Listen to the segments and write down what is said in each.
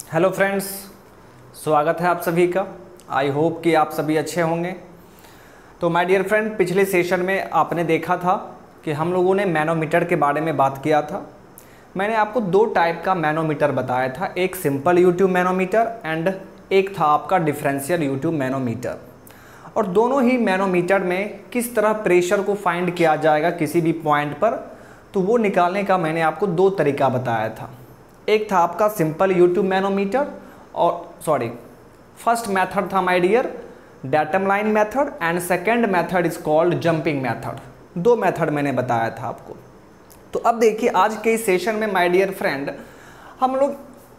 Hello friends, स्वागत है आप सभी का। आई होप कि आप सभी अच्छे होंगे। तो माय डियर फ्रेंड, पिछले सेशन में आपने देखा था कि हम लोगों ने मैनोमीटर के बारे में बात किया था। मैंने आपको दो टाइप का मैनोमीटर बताया था, एक सिंपल यूट्यूब मैनोमीटर एंड एक था आपका डिफरेंशियल यूट्यूब मैनोमीटर। और दोनों ही मैनोमीटर में किस तरह प्रेशर को फाइंड किया जाएगा किसी भी पॉइंट पर, तो वो निकालने का मैंने आपको दो तरीका बताया था। एक था आपका सिंपल यूट्यूब मैनोमीटर और फर्स्ट मेथड था my dear datum line method and second method is called jumping method. दो मेथड मैंने बताया था आपको। तो अब देखिए, आज के इस सेशन में माय डियर फ्रेंड हम लोग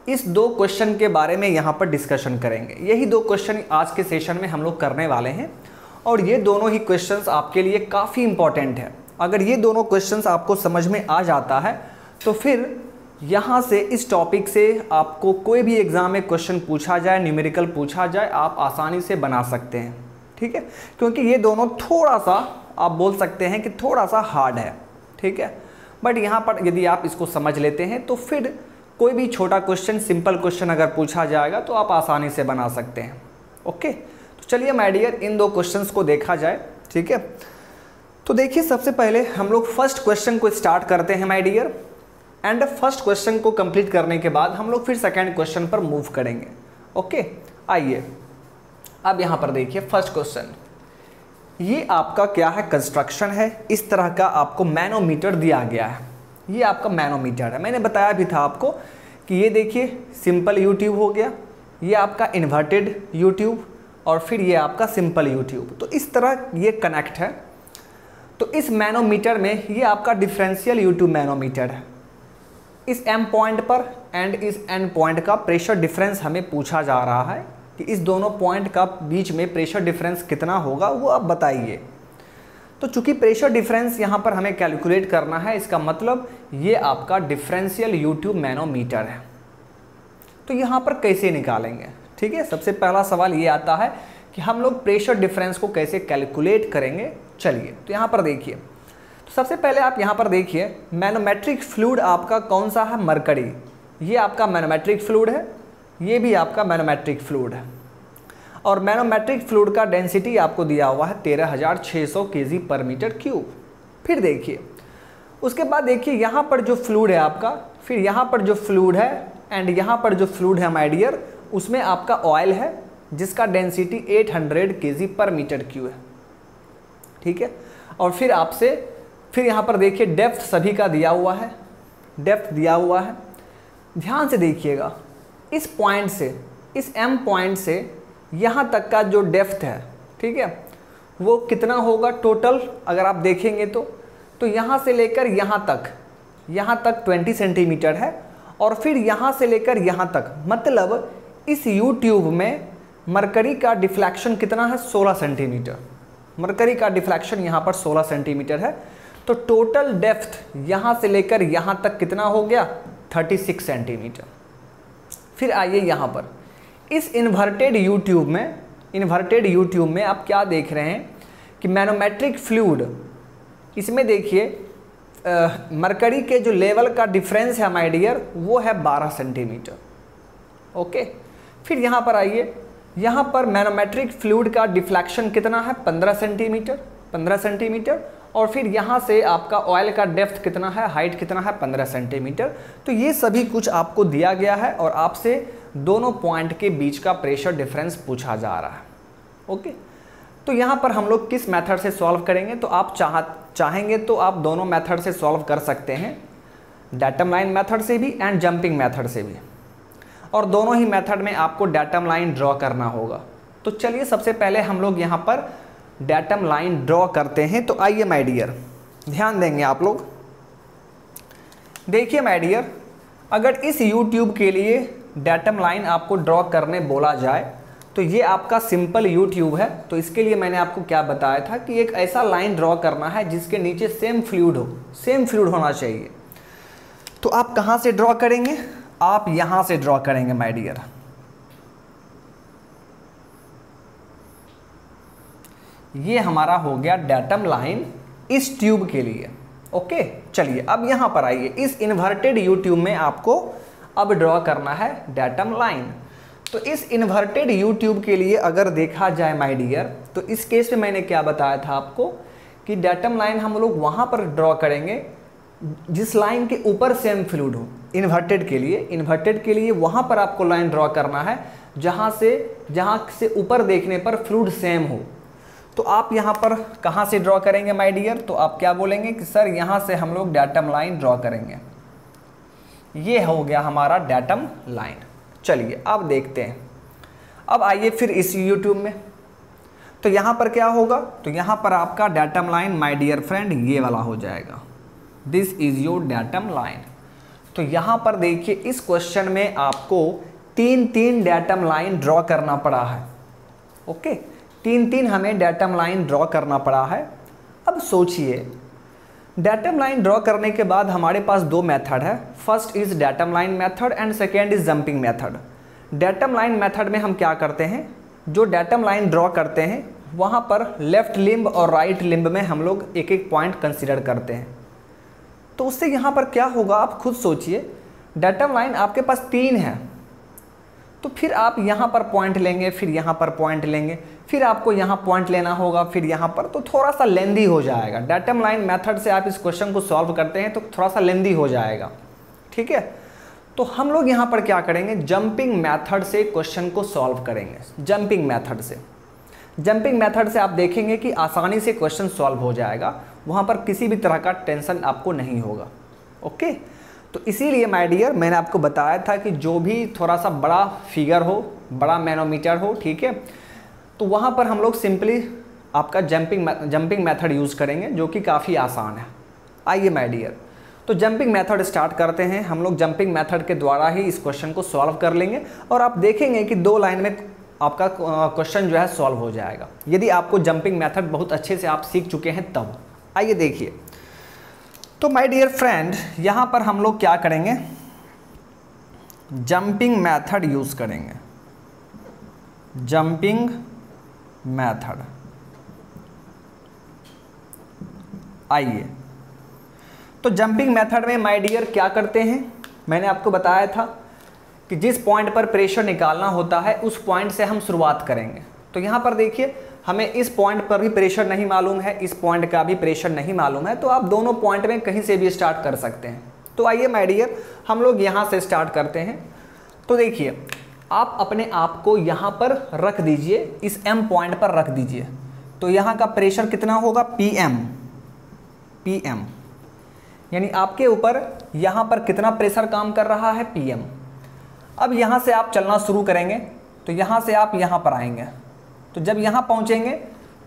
इस दो क्वेश्चन के बारे में यहाँ पर डिस्कशन करेंगे। यही दो क्वेश्चन आज के सेशन में हम लोग करने वाले हैं और ये दोनों ही क्वेश्चंस आपके लिए काफ़ी इंपॉर्टेंट है। अगर ये दोनों क्वेश्चंस आपको समझ में आ जाता है तो फिर यहाँ से इस टॉपिक से आपको कोई भी एग्ज़ाम में क्वेश्चन पूछा जाए, न्यूमेरिकल पूछा जाए, आप आसानी से बना सकते हैं। ठीक है, क्योंकि ये दोनों थोड़ा सा आप बोल सकते हैं कि थोड़ा सा हार्ड है। ठीक है, बट यहाँ पर यदि आप इसको समझ लेते हैं तो फिर कोई भी छोटा क्वेश्चन, सिंपल क्वेश्चन अगर पूछा जाएगा तो आप आसानी से बना सकते हैं। ओके, तो चलिए माय डियर इन दो क्वेश्चंस को देखा जाए। ठीक है, तो देखिए सबसे पहले हम लोग फर्स्ट क्वेश्चन को स्टार्ट करते हैं my dear, and first question को कंप्लीट करने के बाद हम लोग फिर सेकंड क्वेश्चन पर मूव करेंगे। ओके, आइए अब यहाँ पर देखिए फर्स्ट क्वेश्चन। ये आपका क्या है, कंस्ट्रक्शन है। इस तरह का आपको मैनोमीटर दिया गया है। ये आपका मैनोमीटर है। मैंने बताया भी था आपको कि ये देखिए सिंपल यूट्यूब हो गया, ये आपका इन्वर्टेड यूट्यूब और फिर ये आपका सिंपल यूट्यूब। तो इस तरह ये कनेक्ट है। तो इस मैनोमीटर में ये आपका डिफरेंशियल यूट्यूब मैनोमीटर है। इस एम पॉइंट पर एंड इस एन पॉइंट का प्रेशर डिफरेंस हमें पूछा जा रहा है कि इस दोनों पॉइंट का बीच में प्रेशर डिफरेंस कितना होगा, वो आप बताइए। तो चूंकि प्रेशर डिफरेंस यहाँ पर हमें कैलकुलेट करना है, इसका मतलब ये आपका डिफरेंशियल यूट्यूब मैनोमीटर है। तो यहाँ पर कैसे निकालेंगे? ठीक है, सबसे पहला सवाल ये आता है कि हम लोग प्रेशर डिफरेंस को कैसे कैलकुलेट करेंगे। चलिए, तो यहाँ पर देखिए, तो सबसे पहले आप यहाँ पर देखिए मैनोमेट्रिक फ्लूइड आपका कौन सा है, मरकरी। ये आपका मैनोमेट्रिक फ्लूइड है, ये भी आपका मैनोमेट्रिक फ्लूइड है। और मैनोमेट्रिक फ्लूइड का डेंसिटी आपको दिया हुआ है 13,600 kg पर मीटर क्यूब। फिर देखिए उसके बाद देखिए यहाँ पर जो फ्लूइड है आपका, फिर यहाँ पर जो फ्लूइड है एंड यहाँ पर जो फ्लूइड है माय डियर, उसमें आपका ऑयल है जिसका डेंसिटी 800 kg पर मीटर क्यूब है। ठीक है, और फिर यहाँ पर देखिए डेप्थ सभी का दिया हुआ है, डेप्थ दिया हुआ है। ध्यान से देखिएगा, इस पॉइंट से, इस एम पॉइंट से यहाँ तक का जो डेप्थ है, ठीक है, वो कितना होगा टोटल अगर आप देखेंगे तो यहाँ से लेकर यहाँ तक 20 सेंटीमीटर है। और फिर यहाँ से लेकर यहाँ तक, मतलब इस यूट्यूब में मरकरी का डिफ्लेक्शन कितना है, 16 सेंटीमीटर। मरकरी का डिफ्लेक्शन यहाँ पर 16 सेंटीमीटर है। तो टोटल डेप्थ यहाँ से लेकर यहाँ तक कितना हो गया, 36 सेंटीमीटर। फिर आइए यहाँ पर इस इन्वर्टेड यूट्यूब में आप क्या देख रहे हैं कि मैनोमेट्रिक फ्लूइड, इसमें देखिए मरकरी के जो लेवल का डिफरेंस है माय डियर, वो है 12 सेंटीमीटर। ओके, फिर यहाँ पर आइए, यहाँ पर मैनोमेट्रिक फ्लूइड का डिफ्लेक्शन कितना है, 15 सेंटीमीटर। और फिर यहाँ से आपका ऑयल का डेप्थ कितना है, हाइट कितना है, 15 सेंटीमीटर। तो ये सभी कुछ आपको दिया गया है और आपसे दोनों पॉइंट के बीच का प्रेशर डिफरेंस पूछा जा रहा है। ओके, तो यहाँ पर हम लोग किस मेथड से सॉल्व करेंगे? तो आप चाहेंगे तो आप दोनों मेथड से सॉल्व कर सकते हैं, डेटम लाइन मेथड से भी एंड जंपिंग मेथड से भी। और दोनों ही मेथड में आपको डेटम लाइन ड्रॉ करना होगा। तो चलिए सबसे पहले हम लोग यहाँ पर डेटम लाइन ड्रॉ करते हैं। तो आइए माय डियर, ध्यान देंगे आप लोग। देखिए माय डियर, अगर इस यूट्यूब के लिए डेटम लाइन आपको ड्रॉ करने बोला जाए तो ये आपका सिंपल यूट्यूब है। तो इसके लिए मैंने आपको क्या बताया था कि एक ऐसा लाइन ड्रॉ करना है जिसके नीचे सेम फ्लूइड होना चाहिए। तो आप कहाँ से ड्रॉ करेंगे? आप यहाँ से ड्रॉ करेंगे माय डियर। ये हमारा हो गया डेटम लाइन इस ट्यूब के लिए। ओके, चलिए अब यहाँ पर आइए, इस इन्वर्टेड यूट्यूब में आपको अब ड्रॉ करना है डेटम लाइन। तो इस इन्वर्टेड यू ट्यूब के लिए अगर देखा जाए माय डियर, तो इस केस में मैंने क्या बताया था आपको कि डेटम लाइन हम लोग वहाँ पर ड्रॉ करेंगे जिस लाइन के ऊपर सेम फ्लूइड हो। इन्वर्टेड के लिए वहाँ पर आपको लाइन ड्रॉ करना है जहाँ से ऊपर देखने पर फ्लूइड सेम हो। तो आप यहाँ पर कहाँ से ड्रॉ करेंगे माय डियर, तो आप क्या बोलेंगे कि सर यहाँ से हम लोग डेटम लाइन ड्रॉ करेंगे। ये हो गया हमारा डेटम लाइन। चलिए अब देखते हैं। अब आइए फिर इस यूट्यूब में, तो यहाँ पर क्या होगा, तो यहाँ पर आपका datum line my dear friend ये वाला हो जाएगा, this is your datum line. तो यहाँ पर देखिए इस क्वेश्चन में आपको 3 डेटम लाइन ड्रॉ करना पड़ा है। ओके, 3 हमें डेटम लाइन ड्रॉ करना पड़ा है। अब सोचिए डेटम लाइन ड्रॉ करने के बाद हमारे पास 2 मेथड है, first is datum line method and second is jumping method. Datum line method में हम क्या करते हैं, जो डेटम लाइन ड्रॉ करते हैं वहाँ पर लेफ्ट लिम्ब और राइट लिम्ब में हम लोग एक पॉइंट कंसीडर करते हैं। तो उससे यहाँ पर क्या होगा आप खुद सोचिए, डेटम लाइन आपके पास 3 है, तो फिर आप यहाँ पर पॉइंट लेंगे, फिर यहाँ पर पॉइंट लेंगे, फिर आपको यहाँ पॉइंट लेना होगा, फिर यहाँ पर, तो थोड़ा सा लेंदी हो जाएगा। डेटम लाइन मेथड से आप इस क्वेश्चन को सॉल्व करते हैं तो थोड़ा सा लेंदी हो जाएगा, ठीक है। तो हम लोग यहाँ पर क्या करेंगे, जंपिंग मेथड से क्वेश्चन को सॉल्व करेंगे। जंपिंग मेथड से आप देखेंगे कि आसानी से क्वेश्चन सॉल्व हो जाएगा, वहाँ पर किसी भी तरह का टेंशन आपको नहीं होगा। ओके, तो इसीलिए माय डियर मैंने आपको बताया था कि जो भी थोड़ा सा बड़ा फिगर हो, बड़ा मैनोमीटर हो, ठीक है, तो वहाँ पर हम लोग सिंपली आपका जंपिंग मेथड यूज़ करेंगे जो कि काफ़ी आसान है। आइए माय डियर, तो जंपिंग मेथड स्टार्ट करते हैं। हम लोग जंपिंग मेथड के द्वारा ही इस क्वेश्चन को सॉल्व कर लेंगे और आप देखेंगे कि 2 लाइन में आपका क्वेश्चन जो है सॉल्व हो जाएगा, यदि आपको जंपिंग मेथड बहुत अच्छे से आप सीख चुके हैं तब। आइए देखिए, तो माय डियर फ्रेंड यहाँ पर हम लोग क्या करेंगे, जंपिंग मेथड यूज़ करेंगे। जंपिंग मेथड, आइए, तो जंपिंग मेथड में माय डियर क्या करते हैं, मैंने आपको बताया था कि जिस पॉइंट पर प्रेशर निकालना होता है उस पॉइंट से हम शुरुआत करेंगे। तो यहाँ पर देखिए हमें इस पॉइंट पर भी प्रेशर नहीं मालूम है, इस पॉइंट का भी प्रेशर नहीं मालूम है, तो आप दोनों पॉइंट में कहीं से भी स्टार्ट कर सकते हैं। तो आइए माय डियर हम लोग यहाँ से स्टार्ट करते हैं। तो देखिए आप अपने आप को यहाँ पर रख दीजिए, इस M पॉइंट पर रख दीजिए। तो यहाँ का प्रेशर कितना होगा, PM, यानी आपके ऊपर यहाँ पर कितना प्रेशर काम कर रहा है, PM। अब यहाँ से आप चलना शुरू करेंगे, तो यहाँ से आप यहाँ पर आएंगे, तो जब यहाँ पहुँचेंगे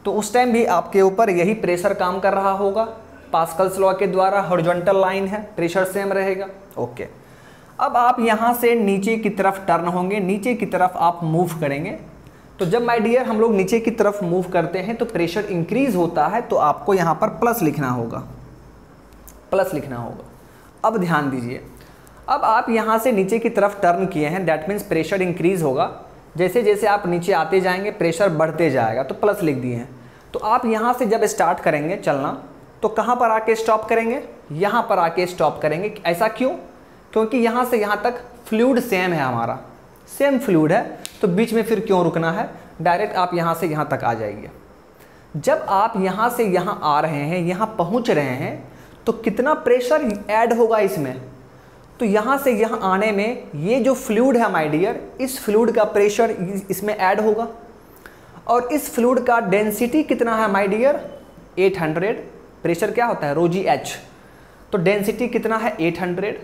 तो उस टाइम भी आपके ऊपर यही प्रेशर काम कर रहा होगा। पास्कल्स लॉ के द्वारा हॉरिजॉन्टल लाइन है, प्रेशर सेम रहेगा। ओके, अब आप यहाँ से नीचे की तरफ टर्न होंगे, नीचे की तरफ आप मूव करेंगे। तो जब माय डियर हम लोग नीचे की तरफ मूव करते हैं तो प्रेशर इंक्रीज होता है, तो आपको यहाँ पर प्लस लिखना होगा। अब ध्यान दीजिए, अब आप यहाँ से नीचे की तरफ टर्न किए हैं, दैट मीन्स प्रेशर इंक्रीज होगा। जैसे जैसे आप नीचे आते जाएंगे प्रेशर बढ़ते जाएगा, तो प्लस लिख दिए हैं। तो आप यहाँ से जब स्टार्ट करेंगे चलना, तो कहाँ पर आके स्टॉप करेंगे, यहाँ पर आके स्टॉप करेंगे। ऐसा क्यों, क्योंकि यहाँ से यहाँ तक फ्लूइड सेम है, हमारा सेम फ्लूइड है, तो बीच में फिर क्यों रुकना है, डायरेक्ट आप यहाँ से यहाँ तक आ जाइए। जब आप यहाँ से यहाँ आ रहे हैं, यहाँ पहुँच रहे हैं, तो कितना प्रेशर ऐड होगा इसमें, तो यहाँ से यहाँ आने में ये जो फ्लूइड है माय डियर, इस फ्लूइड का प्रेशर इसमें ऐड होगा। और इस फ्लूइड का डेंसिटी कितना है माय डियर, 800। प्रेशर क्या होता है, रो जी एच, तो डेंसिटी कितना है 800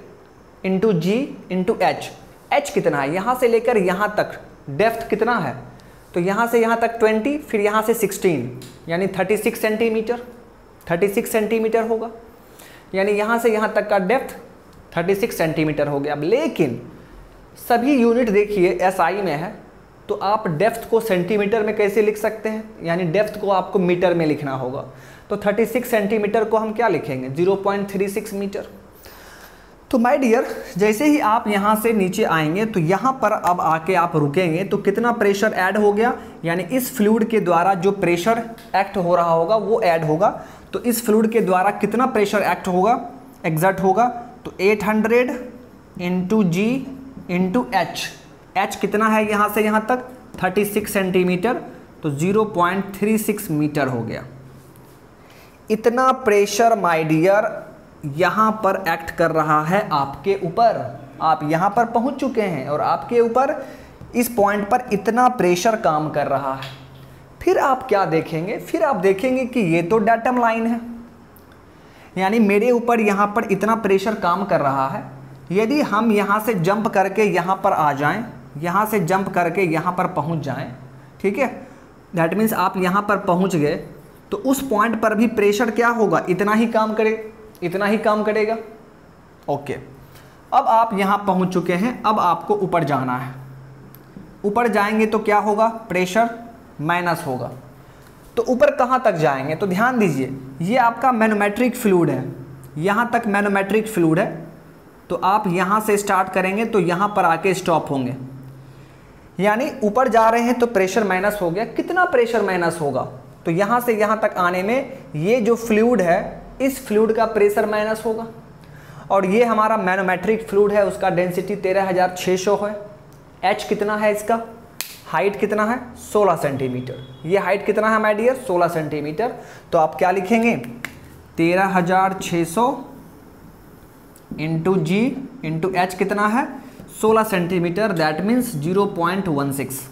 into g into H. H कितना है, यहाँ से लेकर यहाँ तक डेप्थ कितना है, तो यहाँ से यहाँ तक 20, फिर यहाँ से 16, यानी 36 सेंटीमीटर, 36 सेंटीमीटर होगा। यानी यहाँ से यहाँ तक का डेप्थ 36 सेंटीमीटर हो गया। अब लेकिन सभी यूनिट देखिए एसआई में है, तो आप डेप्थ को सेंटीमीटर में कैसे लिख सकते हैं, यानी डेप्थ को आपको मीटर में लिखना होगा। तो 36 सेंटीमीटर को हम क्या लिखेंगे, 0.36 मीटर। तो माय डियर जैसे ही आप यहाँ से नीचे आएंगे तो यहाँ पर अब आके आप रुकेंगे, तो कितना प्रेशर ऐड हो गया, यानी इस फ्लूइड के द्वारा जो प्रेशर एक्ट हो रहा होगा वो ऐड होगा। तो इस फ्लूइड के द्वारा कितना प्रेशर एक्ट होगा, एग्जर्ट होगा, तो 800 into g into H. H कितना है यहाँ से यहाँ तक 36 सेंटीमीटर, तो 0.36 मीटर हो गया। इतना प्रेशर माय डियर यहाँ पर एक्ट कर रहा है आपके ऊपर। आप यहाँ पर पहुँच चुके हैं और आपके ऊपर इस पॉइंट पर इतना प्रेशर काम कर रहा है। फिर आप क्या देखेंगे, फिर आप देखेंगे कि ये तो डेटम लाइन है, यानी मेरे ऊपर यहाँ पर इतना प्रेशर काम कर रहा है। यदि हम यहाँ से जंप करके यहाँ पर आ जाएं, यहाँ से जंप करके यहाँ पर पहुँच जाएं, ठीक है, दैट मीन्स आप यहाँ पर पहुँच गए, तो उस पॉइंट पर भी प्रेशर क्या होगा, इतना ही काम इतना ही काम करेगा। ओके, अब आप यहाँ पहुँच चुके हैं, अब आपको ऊपर जाना है। ऊपर जाएंगे तो क्या होगा, प्रेशर माइनस होगा। तो ऊपर कहाँ तक जाएंगे, तो ध्यान दीजिए, ये आपका मैनोमेट्रिक फ्लूइड है, यहाँ तक मैनोमेट्रिक फ्लूइड है। तो आप यहाँ से स्टार्ट करेंगे तो यहाँ पर आके स्टॉप होंगे, यानी ऊपर जा रहे हैं तो प्रेशर माइनस हो गया। कितना प्रेशर माइनस होगा, तो यहाँ से यहाँ तक आने में ये जो फ्लूइड है, इस फ्लूइड का प्रेशर माइनस होगा। और ये हमारा मैनोमेट्रिक फ्लूइड है, उसका डेंसिटी 13,600 है। एच कितना है इसका, हाइट कितना है 16 सेंटीमीटर। ये हाइट कितना है माय डियर, 16 सेंटीमीटर। तो आप क्या लिखेंगे, 13,600 इंटू जी इंटू एच कितना है 16 सेंटीमीटर, दैट मीन्स 0.16।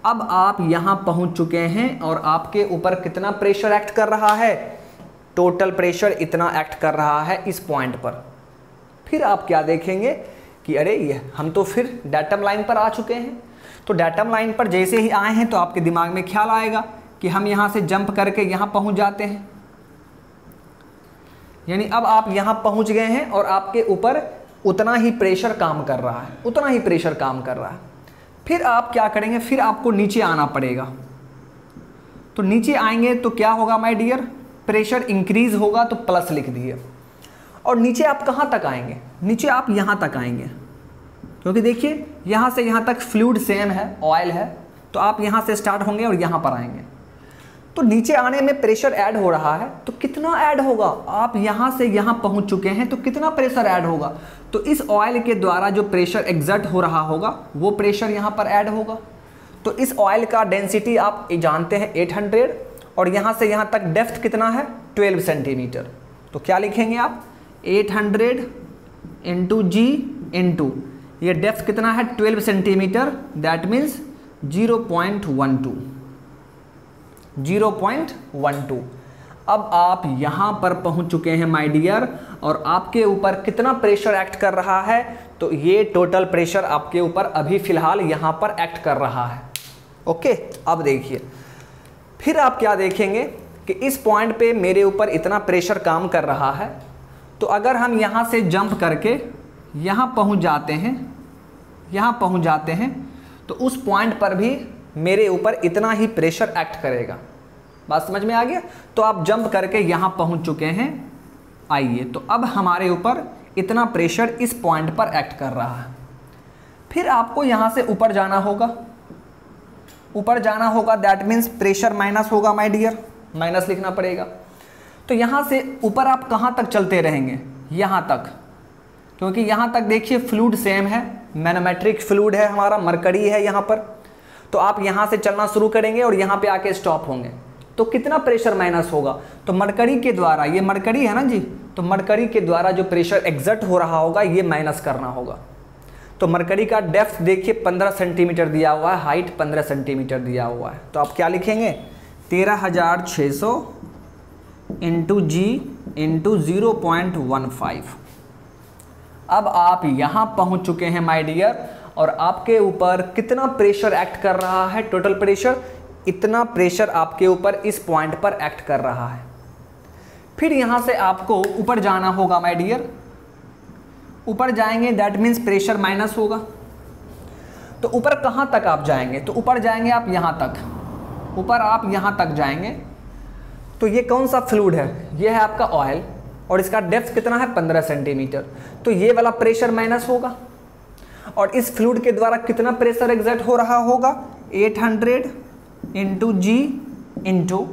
अब आप यहाँ पहुँच चुके हैं और आपके ऊपर कितना प्रेशर एक्ट कर रहा है, टोटल प्रेशर इतना एक्ट कर रहा है इस पॉइंट पर। फिर आप क्या देखेंगे कि अरे ये हम तो फिर डेटम लाइन पर आ चुके हैं। तो डेटम लाइन पर जैसे ही आए हैं तो आपके दिमाग में ख्याल आएगा कि हम यहाँ से जंप करके यहाँ पहुँच जाते हैं, यानी अब आप यहाँ पहुँच गए हैं और आपके ऊपर उतना ही प्रेशर काम कर रहा है, उतना ही प्रेशर काम कर रहा है। फिर आप क्या करेंगे, फिर आपको नीचे आना पड़ेगा। तो नीचे आएंगे तो क्या होगा माय डियर, प्रेशर इंक्रीज होगा, तो प्लस लिख दिए। और नीचे आप कहाँ तक आएंगे, नीचे आप यहाँ तक आएंगे, क्योंकि देखिए यहाँ से यहाँ तक फ्लूइड सेम है, ऑयल है। तो आप यहाँ से स्टार्ट होंगे और यहाँ पर आएंगे, तो नीचे आने में प्रेशर ऐड हो रहा है। तो कितना ऐड होगा, आप यहाँ से यहाँ पहुँच चुके हैं तो कितना प्रेशर ऐड होगा, तो इस ऑयल के द्वारा जो प्रेशर एग्जर्ट हो रहा होगा वो प्रेशर यहाँ पर ऐड होगा। तो इस ऑयल का डेंसिटी आप जानते हैं 800, और यहाँ से यहाँ तक डेप्थ कितना है 12 सेंटीमीटर। तो क्या लिखेंगे आप, 800 इंटू जी इंटू ये डेप्थ कितना है 12 सेंटीमीटर, दैट मीन्स 0.12। अब आप यहाँ पर पहुँच चुके हैं माय डियर, और आपके ऊपर कितना प्रेशर एक्ट कर रहा है, तो ये टोटल प्रेशर आपके ऊपर अभी फ़िलहाल यहाँ पर एक्ट कर रहा है। ओके, अब देखिए फिर आप क्या देखेंगे कि इस पॉइंट पे मेरे ऊपर इतना प्रेशर काम कर रहा है। तो अगर हम यहाँ से जंप करके यहाँ पहुँच जाते हैं, तो उस पॉइंट पर भी मेरे ऊपर इतना ही प्रेशर एक्ट करेगा। बात समझ में आ गया। तो आप जंप करके यहाँ पहुँच चुके हैं, आइए, तो अब हमारे ऊपर इतना प्रेशर इस पॉइंट पर एक्ट कर रहा है। फिर आपको यहाँ से ऊपर जाना होगा, दैट मीन्स प्रेशर माइनस होगा माय डियर, माइनस लिखना पड़ेगा। तो यहाँ से ऊपर आप कहाँ तक चलते रहेंगे, यहाँ तक, क्योंकि यहाँ तक देखिए फ्लूइड सेम है, मैनोमेट्रिक फ्लूइड है हमारा, मरकरी है यहाँ पर। तो आप यहाँ से चलना शुरू करेंगे और यहाँ पे आके स्टॉप होंगे। तो कितना प्रेशर माइनस होगा, तो मरकरी के द्वारा, ये मरकरी है ना जी, तो मरकरी के द्वारा जो प्रेशर एग्जर्ट हो रहा होगा ये माइनस करना होगा। तो मरकरी का डेप्थ देखिए 15 सेंटीमीटर दिया हुआ है, हाइट 15 सेंटीमीटर दिया हुआ है। तो आप क्या लिखेंगे, 13,600 इंटू जी इंटू 0.15। अब आप यहाँ पहुँच चुके हैं माय डियर, और आपके ऊपर कितना प्रेशर एक्ट कर रहा है, टोटल प्रेशर, इतना प्रेशर आपके ऊपर इस पॉइंट पर एक्ट कर रहा है। फिर यहाँ से आपको ऊपर जाना होगा माय डियर, ऊपर जाएंगे दैट मीन्स प्रेशर माइनस होगा। तो ऊपर कहाँ तक आप जाएंगे, तो ऊपर जाएंगे आप यहाँ तक, ऊपर आप यहाँ तक जाएंगे। तो ये कौन सा फ्लूइड है, ये है आपका ऑयल, और इसका डेप्थ कितना है 15 सेंटीमीटर। तो ये वाला प्रेशर माइनस होगा, और इस फ्लूइड के द्वारा कितना प्रेशर एग्जर्ट हो रहा होगा, 800 इंटू जी इंटू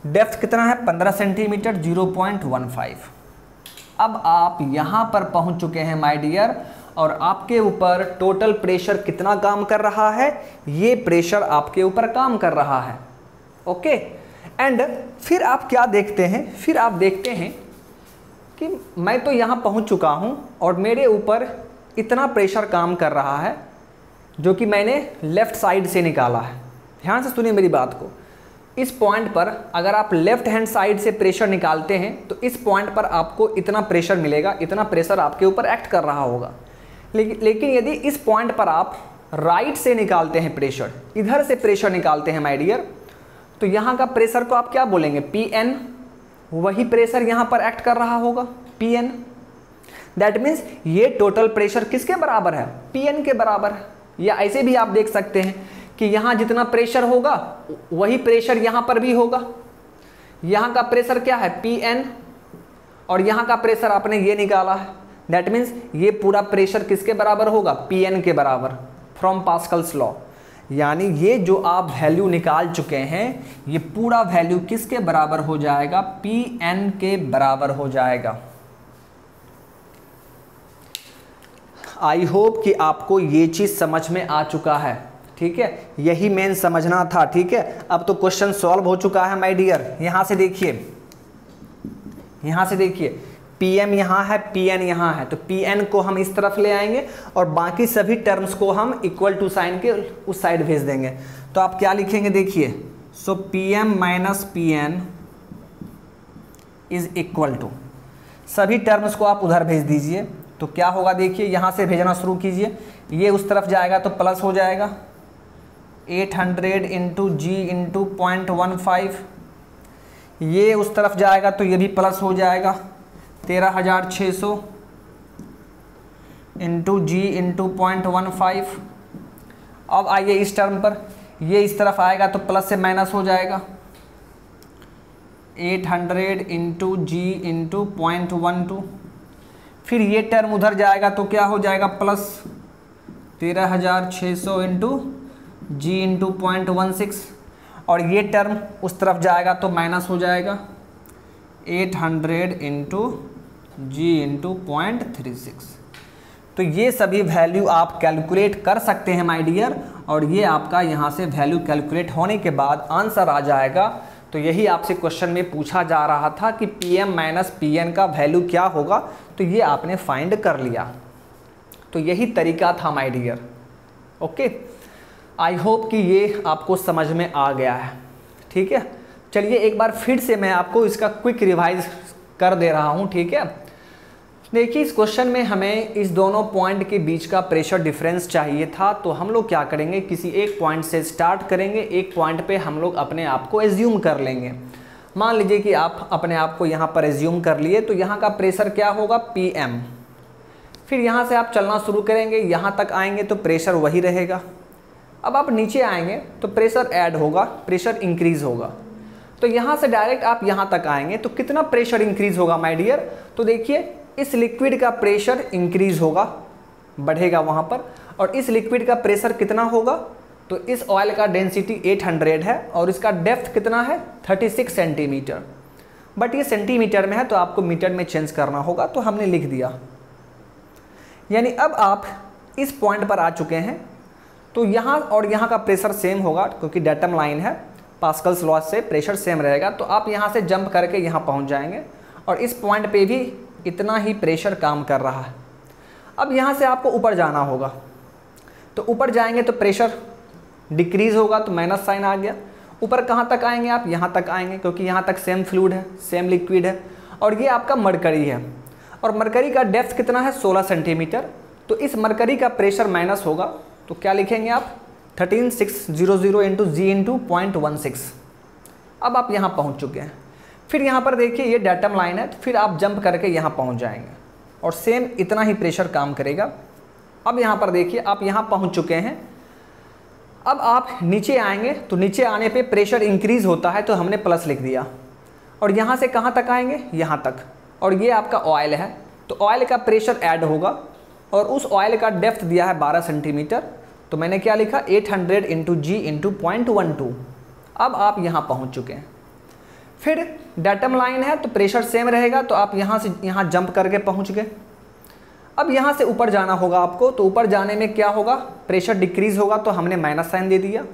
डेप्थ कितना है 15 सेंटीमीटर, 0.15। अब आप यहाँ पर पहुँच चुके हैं माय डियर, और आपके ऊपर टोटल प्रेशर कितना काम कर रहा है, ये प्रेशर आपके ऊपर काम कर रहा है। ओके, एंड फिर आप क्या देखते हैं, फिर आप देखते हैं कि मैं तो यहाँ पहुँच चुका हूँ और मेरे ऊपर इतना प्रेशर काम कर रहा है जो कि मैंने लेफ़्ट साइड से निकाला है। ध्यान से सुनिए मेरी बात को। इस पॉइंट पर अगर आप लेफ़्ट हैंड साइड से प्रेशर निकालते हैं तो इस पॉइंट पर आपको इतना प्रेशर मिलेगा, इतना प्रेशर आपके ऊपर एक्ट कर रहा होगा। लेकिन यदि इस पॉइंट पर आप राइट से निकालते हैं प्रेशर, इधर से प्रेशर निकालते हैं माय डियर, तो यहाँ का प्रेशर को आप क्या बोलेंगे, Pn। वही प्रेशर यहाँ पर एक्ट कर रहा होगा, Pn। दैट मीन्स ये टोटल प्रेशर किसके बराबर है, Pn के बराबर है। या ऐसे भी आप देख सकते हैं कि यहाँ जितना प्रेशर होगा वही प्रेशर यहाँ पर भी होगा। यहाँ का प्रेशर क्या है, Pn, और यहाँ का प्रेशर आपने ये निकाला है। दैट मीन्स ये पूरा प्रेशर किसके बराबर होगा, Pn के बराबर, फ्रॉम पास्कल्स लॉ। यानी ये जो आप वैल्यू निकाल चुके हैं ये पूरा वैल्यू किसके बराबर हो जाएगा, Pn के बराबर हो जाएगा। आई होप कि आपको ये चीज़ समझ में आ चुका है। ठीक है, यही मेन समझना था। ठीक है, अब तो क्वेश्चन सॉल्व हो चुका है माय डियर। यहाँ से देखिए, यहाँ से देखिए, Pm यहाँ है, Pn यहाँ है, तो Pn को हम इस तरफ ले आएंगे और बाकी सभी टर्म्स को हम इक्वल टू साइन के उस साइड भेज देंगे। तो आप क्या लिखेंगे, देखिए, so Pm minus Pn is equal to, सभी टर्म्स को आप उधर भेज दीजिए। तो क्या होगा, देखिए, यहाँ से भेजना शुरू कीजिए। ये उस तरफ जाएगा तो प्लस हो जाएगा 800 इंटू जी इंटू 0.15। ये उस तरफ जाएगा तो ये भी प्लस हो जाएगा 13,600 इंटू जी इंटू 0.15। अब आइए इस टर्म पर, ये इस तरफ आएगा तो प्लस से माइनस हो जाएगा 800 इंटू जी इंटू 0.12। फिर ये टर्म उधर जाएगा तो क्या हो जाएगा, प्लस 13,600 इंटू जी इंटू 0.16। और ये टर्म उस तरफ जाएगा तो माइनस हो जाएगा 800 इंटू जी इंटू 0.36। तो ये सभी वैल्यू आप कैलकुलेट कर सकते हैं माय डियर, और ये आपका यहाँ से वैल्यू कैलकुलेट होने के बाद आंसर आ जाएगा। तो यही आपसे क्वेश्चन में पूछा जा रहा था कि Pm माइनस Pn का वैल्यू क्या होगा, तो ये आपने फाइंड कर लिया। तो यही तरीका था my dear. Okay, I hope कि ये आपको समझ में आ गया है। ठीक है, चलिए एक बार फिर से मैं आपको इसका क्विक रिवाइज कर दे रहा हूँ। ठीक है, देखिए, इस क्वेश्चन में हमें इस दोनों पॉइंट के बीच का प्रेशर डिफरेंस चाहिए था। तो हम लोग क्या करेंगे, किसी एक पॉइंट से स्टार्ट करेंगे, एक पॉइंट पे हम लोग अपने आप को एज्यूम कर लेंगे। मान लीजिए कि आप अपने आप को यहाँ पर एज्यूम कर लिए, तो यहाँ का प्रेशर क्या होगा, Pm। फिर यहाँ से आप चलना शुरू करेंगे, यहाँ तक आएंगे तो प्रेशर वही रहेगा। अब आप नीचे आएंगे तो प्रेशर ऐड होगा, प्रेशर इंक्रीज होगा। तो यहाँ से डायरेक्ट आप यहाँ तक आएंगे तो कितना प्रेशर इंक्रीज होगा माय डियर, तो देखिए, इस लिक्विड का प्रेशर इंक्रीज होगा, बढ़ेगा वहाँ पर। और इस लिक्विड का प्रेशर कितना होगा, तो इस ऑयल का डेंसिटी 800 है और इसका डेप्थ कितना है, 36 सेंटीमीटर। बट ये सेंटीमीटर में है तो आपको मीटर में चेंज करना होगा, तो हमने लिख दिया। यानी अब आप इस पॉइंट पर आ चुके हैं, तो यहाँ और यहाँ का प्रेशर सेम होगा क्योंकि डेटम लाइन है, पास्कल्स लॉ से प्रेशर सेम रहेगा। तो आप यहाँ से जंप करके यहाँ पहुँच जाएंगे और इस पॉइंट पे भी इतना ही प्रेशर काम कर रहा है। अब यहाँ से आपको ऊपर जाना होगा, तो ऊपर जाएंगे तो प्रेशर डिक्रीज़ होगा, तो माइनस साइन आ गया। ऊपर कहाँ तक आएंगे आप, यहाँ तक आएंगे क्योंकि यहाँ तक सेम फ्लूइड है, सेम लिक्विड है। और ये आपका मरकरी है और मरकरी का डेप्थ कितना है, 16 सेंटीमीटर। तो इस मरकरी का प्रेशर माइनस होगा, तो क्या लिखेंगे आप, 13600 इंटू जी इंटू 0.16। अब आप यहाँ पहुँच चुके हैं। फिर यहाँ पर देखिए, ये डेटम लाइन है, तो फिर आप जंप करके यहाँ पहुँच जाएंगे और सेम इतना ही प्रेशर काम करेगा। अब यहाँ पर देखिए, आप यहाँ पहुँच चुके हैं। अब आप नीचे आएंगे तो नीचे आने पे प्रेशर इंक्रीज़ होता है, तो हमने प्लस लिख दिया। और यहाँ से कहाँ तक आएंगे, यहाँ तक। और ये आपका ऑयल है, तो ऑयल का प्रेशर ऐड होगा और उस ऑयल का डेप्थ दिया है 12 सेंटीमीटर। तो मैंने क्या लिखा, 800 इंटू जी इंटू 0.12। अब आप यहाँ पहुँच चुके हैं। फिर डेटम लाइन है तो प्रेशर सेम रहेगा, तो आप यहाँ से यहाँ जंप करके पहुँच गए। अब यहाँ से ऊपर जाना होगा आपको, तो ऊपर जाने में क्या होगा, प्रेशर डिक्रीज होगा, तो हमने माइनस साइन दे दिया।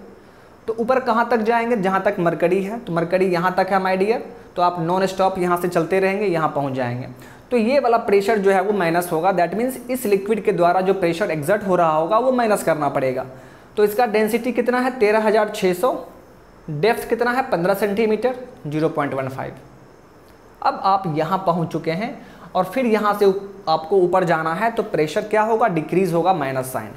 तो ऊपर कहाँ तक जाएंगे, जहाँ तक मरकरी है, तो मरकरी यहाँ तक है माय डियर, तो आप नॉन स्टॉप यहाँ से चलते रहेंगे, यहाँ पहुँच जाएंगे। तो ये वाला प्रेशर जो है वो माइनस होगा, दैट मीन्स इस लिक्विड के द्वारा जो प्रेशर एग्जर्ट हो रहा होगा वो माइनस करना पड़ेगा। तो इसका डेंसिटी कितना है 13,600, डेप्थ कितना है 15 सेंटीमीटर 0.15। अब आप यहाँ पहुँच चुके हैं और फिर यहाँ से आपको ऊपर जाना है, तो प्रेशर क्या होगा, डिक्रीज़ होगा, माइनस साइन।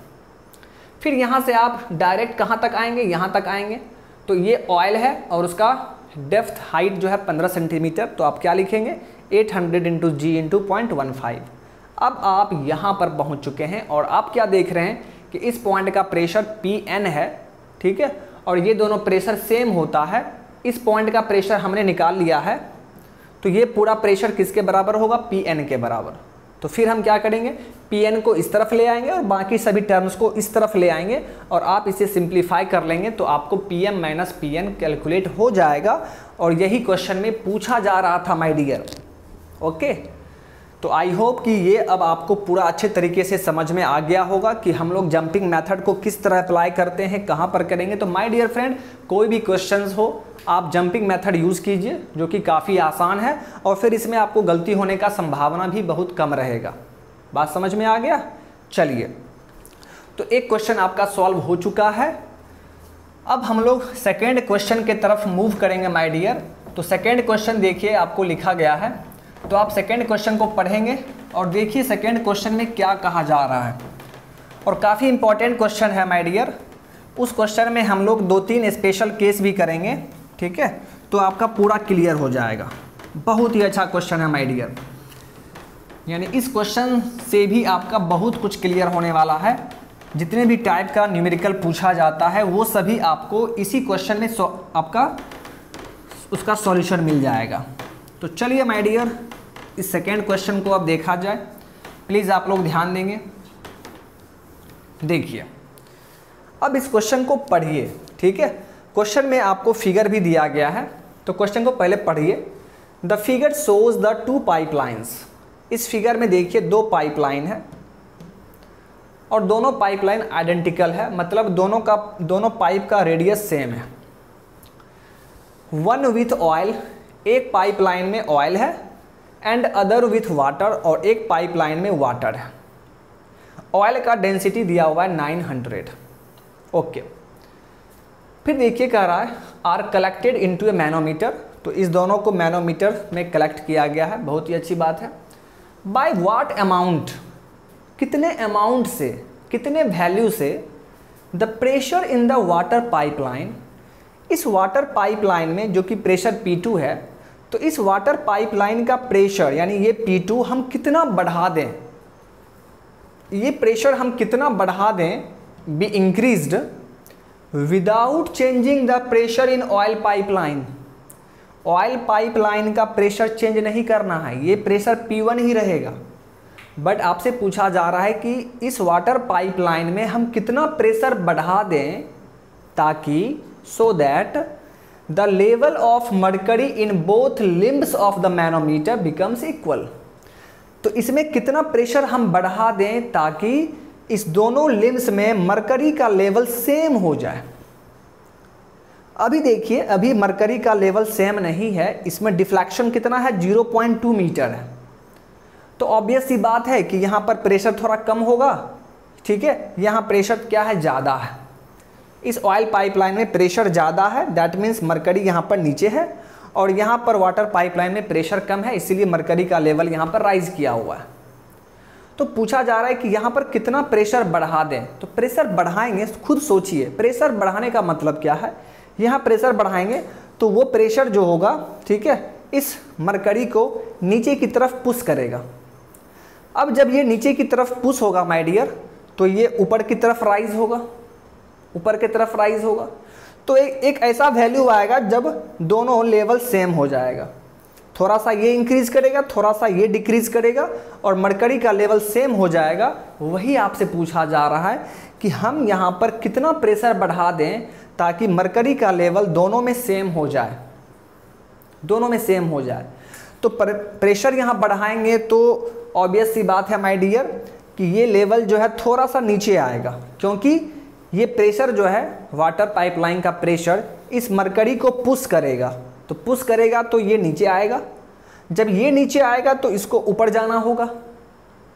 फिर यहाँ से आप डायरेक्ट कहाँ तक आएंगे, यहाँ तक आएंगे। तो ये ऑयल है और उसका डेप्थ हाइट जो है 15 सेंटीमीटर, तो आप क्या लिखेंगे 800 इंटू जी इंटू 0.15। अब आप यहाँ पर पहुँच चुके हैं और आप क्या देख रहे हैं कि इस पॉइंट का प्रेशर Pn है, ठीक है, और ये दोनों प्रेशर सेम होता है। इस पॉइंट का प्रेशर हमने निकाल लिया है, तो ये पूरा प्रेशर किसके बराबर होगा, Pn के बराबर। तो फिर हम क्या करेंगे, Pn को इस तरफ ले आएंगे और बाकी सभी टर्म्स को इस तरफ ले आएंगे और आप इसे सिंप्लीफाई कर लेंगे, तो आपको Pm माइनस Pn कैलकुलेट हो जाएगा। और यही क्वेश्चन में पूछा जा रहा था माय डियर। ओके, तो आई होप कि ये अब आपको पूरा अच्छे तरीके से समझ में आ गया होगा कि हम लोग जंपिंग मेथड को किस तरह अप्लाई करते हैं, कहाँ पर करेंगे। तो माय डियर फ्रेंड, कोई भी क्वेश्चंस हो आप जंपिंग मेथड यूज़ कीजिए, जो कि काफ़ी आसान है और फिर इसमें आपको गलती होने का संभावना भी बहुत कम रहेगा। बात समझ में आ गया। चलिए, तो एक क्वेश्चन आपका सॉल्व हो चुका है। अब हम लोग सेकेंड क्वेश्चन के तरफ मूव करेंगे माय डियर। तो सेकेंड क्वेश्चन देखिए आपको लिखा गया है, तो आप सेकेंड क्वेश्चन को पढ़ेंगे और देखिए सेकेंड क्वेश्चन में क्या कहा जा रहा है। और काफ़ी इंपॉर्टेंट क्वेश्चन है माय डियर। उस क्वेश्चन में हम लोग 2-3 स्पेशल केस भी करेंगे, ठीक है, तो आपका पूरा क्लियर हो जाएगा। बहुत ही अच्छा क्वेश्चन है माय डियर, यानी इस क्वेश्चन से भी आपका बहुत कुछ क्लियर होने वाला है। जितने भी टाइप का न्यूमेरिकल पूछा जाता है वो सभी आपको इसी क्वेश्चन में आपका उसका सॉल्यूशन मिल जाएगा। तो चलिए माय डियर, इस सेकेंड क्वेश्चन को अब देखा जाए। प्लीज़ आप लोग ध्यान देंगे। देखिए, अब इस क्वेश्चन को पढ़िए, ठीक है। क्वेश्चन में आपको फिगर भी दिया गया है, तो क्वेश्चन को पहले पढ़िए। The figure shows the 2 pipelines. इस फिगर में देखिए 2 पाइपलाइन है और दोनों पाइपलाइन आइडेंटिकल है, मतलब दोनों पाइप का रेडियस सेम है। वन विथ ऑयल, एक पाइपलाइन में ऑयल है, एंड अदर विथ वाटर, और एक पाइपलाइन में वाटर है। ऑयल का डेंसिटी दिया हुआ है 900। ओके, फिर देखिए कह रहा है are collected into a manometer. तो इस दोनों को मैनोमीटर में कलेक्ट किया गया है, बहुत ही अच्छी बात है। बाय व्हाट अमाउंट, कितने अमाउंट से, कितने वैल्यू से the pressure in the water pipeline, इस वाटर पाइपलाइन में जो कि प्रेशर P2 है, तो इस वाटर पाइपलाइन का प्रेशर यानी ये P2 हम कितना बढ़ा दें, ये प्रेशर हम कितना बढ़ा दें, be increased without changing the pressure in oil pipeline. Oil pipeline का प्रेशर चेंज नहीं करना है, ये प्रेशर P1 ही रहेगा। बट आपसे पूछा जा रहा है कि इस वाटर पाइपलाइन में हम कितना प्रेशर बढ़ा दें ताकि so that the level of mercury in both limbs of the manometer becomes equal. तो इसमें कितना प्रेशर हम बढ़ा दें ताकि इस दोनों लिम्ब्स में मर्करी का लेवल सेम हो जाए। अभी देखिए, अभी मर्करी का लेवल सेम नहीं है, इसमें डिफ्लेक्शन कितना है 0.2 मीटर है। तो ऑब्वियस सी बात है कि यहाँ पर प्रेशर थोड़ा कम होगा, ठीक है, यहाँ प्रेशर क्या है, ज़्यादा है। इस ऑयल पाइपलाइन में प्रेशर ज़्यादा है, दैट मीन्स मर्करी यहाँ पर नीचे है, और यहाँ पर वाटर पाइपलाइन में प्रेशर कम है, इसीलिए मर्करी का लेवल यहाँ पर राइज किया हुआ है। तो पूछा जा रहा है कि यहाँ पर कितना प्रेशर बढ़ा दें। तो प्रेशर बढ़ाएंगे, खुद सोचिए प्रेशर बढ़ाने का मतलब क्या है। यहाँ प्रेशर बढ़ाएंगे तो वो प्रेशर जो होगा, ठीक है, इस मर्करी को नीचे की तरफ पुश करेगा। अब जब ये नीचे की तरफ पुश होगा माय डियर, तो ये ऊपर की तरफ राइज होगा, ऊपर की तरफ राइज होगा। तो एक ऐसा वैल्यू आएगा जब दोनों लेवल सेम हो जाएगा। थोड़ा सा ये इंक्रीज करेगा, थोड़ा सा ये डिक्रीज करेगा, और मर्करी का लेवल सेम हो जाएगा। वही आपसे पूछा जा रहा है कि हम यहाँ पर कितना प्रेशर बढ़ा दें ताकि मर्करी का लेवल दोनों में सेम हो जाए, दोनों में सेम हो जाए। तो प्रेशर यहाँ बढ़ाएंगे तो ऑब्वियस सी बात है माय डियर कि ये लेवल जो है थोड़ा सा नीचे आएगा, क्योंकि ये प्रेशर जो है वाटर पाइपलाइन का प्रेशर इस मरकरी को पुश करेगा, तो पुश करेगा तो ये नीचे आएगा। जब ये नीचे आएगा तो इसको ऊपर जाना होगा,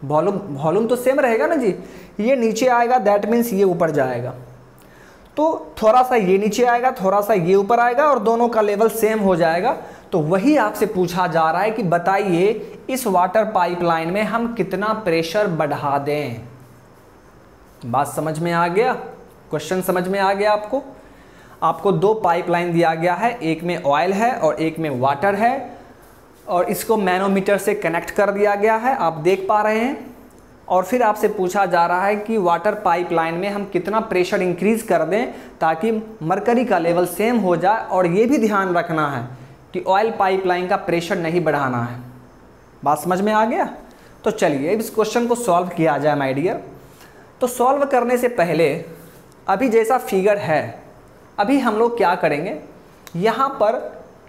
वॉल्यूम तो सेम रहेगा ना जी। ये नीचे आएगा दैट मीन्स ये ऊपर जाएगा, तो थोड़ा सा ये नीचे आएगा, थोड़ा सा ये ऊपर आएगा और दोनों का लेवल सेम हो जाएगा। तो वही आपसे पूछा जा रहा है कि बताइए इस वाटर पाइपलाइन में हम कितना प्रेशर बढ़ा दें। बात समझ में आ गया? क्वेश्चन समझ में आ गया आपको? आपको दो पाइपलाइन दिया गया है, एक में ऑयल है और एक में वाटर है, और इसको मैनोमीटर से कनेक्ट कर दिया गया है, आप देख पा रहे हैं। और फिर आपसे पूछा जा रहा है कि वाटर पाइपलाइन में हम कितना प्रेशर इंक्रीज कर दें ताकि मरकरी का लेवल सेम हो जाए। और ये भी ध्यान रखना है कि ऑयल पाइपलाइन का प्रेशर नहीं बढ़ाना है। बात समझ में आ गया? तो चलिए इस क्वेश्चन को सॉल्व किया जाए माय डियर। तो सॉल्व करने से पहले अभी जैसा फिगर है, अभी हम लोग क्या करेंगे, यहाँ पर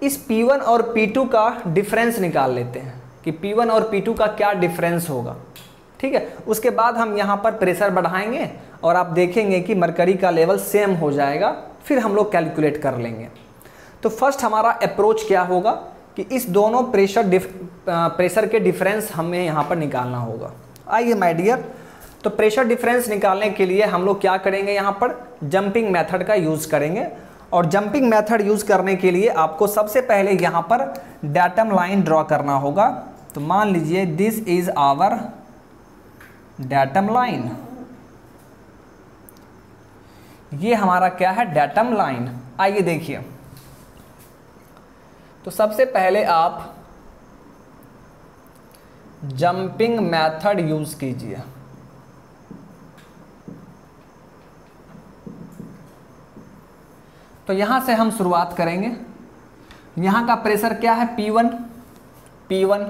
इस P1 और P2 का डिफरेंस निकाल लेते हैं कि P1 और P2 का क्या डिफरेंस होगा। ठीक है, उसके बाद हम यहाँ पर प्रेशर बढ़ाएंगे और आप देखेंगे कि मरकरी का लेवल सेम हो जाएगा, फिर हम लोग कैलकुलेट कर लेंगे। तो फर्स्ट हमारा अप्रोच क्या होगा कि इस दोनों प्रेशर के डिफरेंस हमें यहाँ पर निकालना होगा। आइए माय डियर, तो प्रेशर डिफरेंस निकालने के लिए हम लोग क्या करेंगे, यहाँ पर जंपिंग मेथड का यूज़ करेंगे। और जंपिंग मेथड यूज़ करने के लिए आपको सबसे पहले यहाँ पर डाटम लाइन ड्रॉ करना होगा। तो मान लीजिए this is our datum line, ये हमारा क्या है, डाटम लाइन। आइए देखिए, तो सबसे पहले आप जंपिंग मेथड यूज कीजिए। तो यहां से हम शुरुआत करेंगे। यहां का प्रेशर क्या है, P1।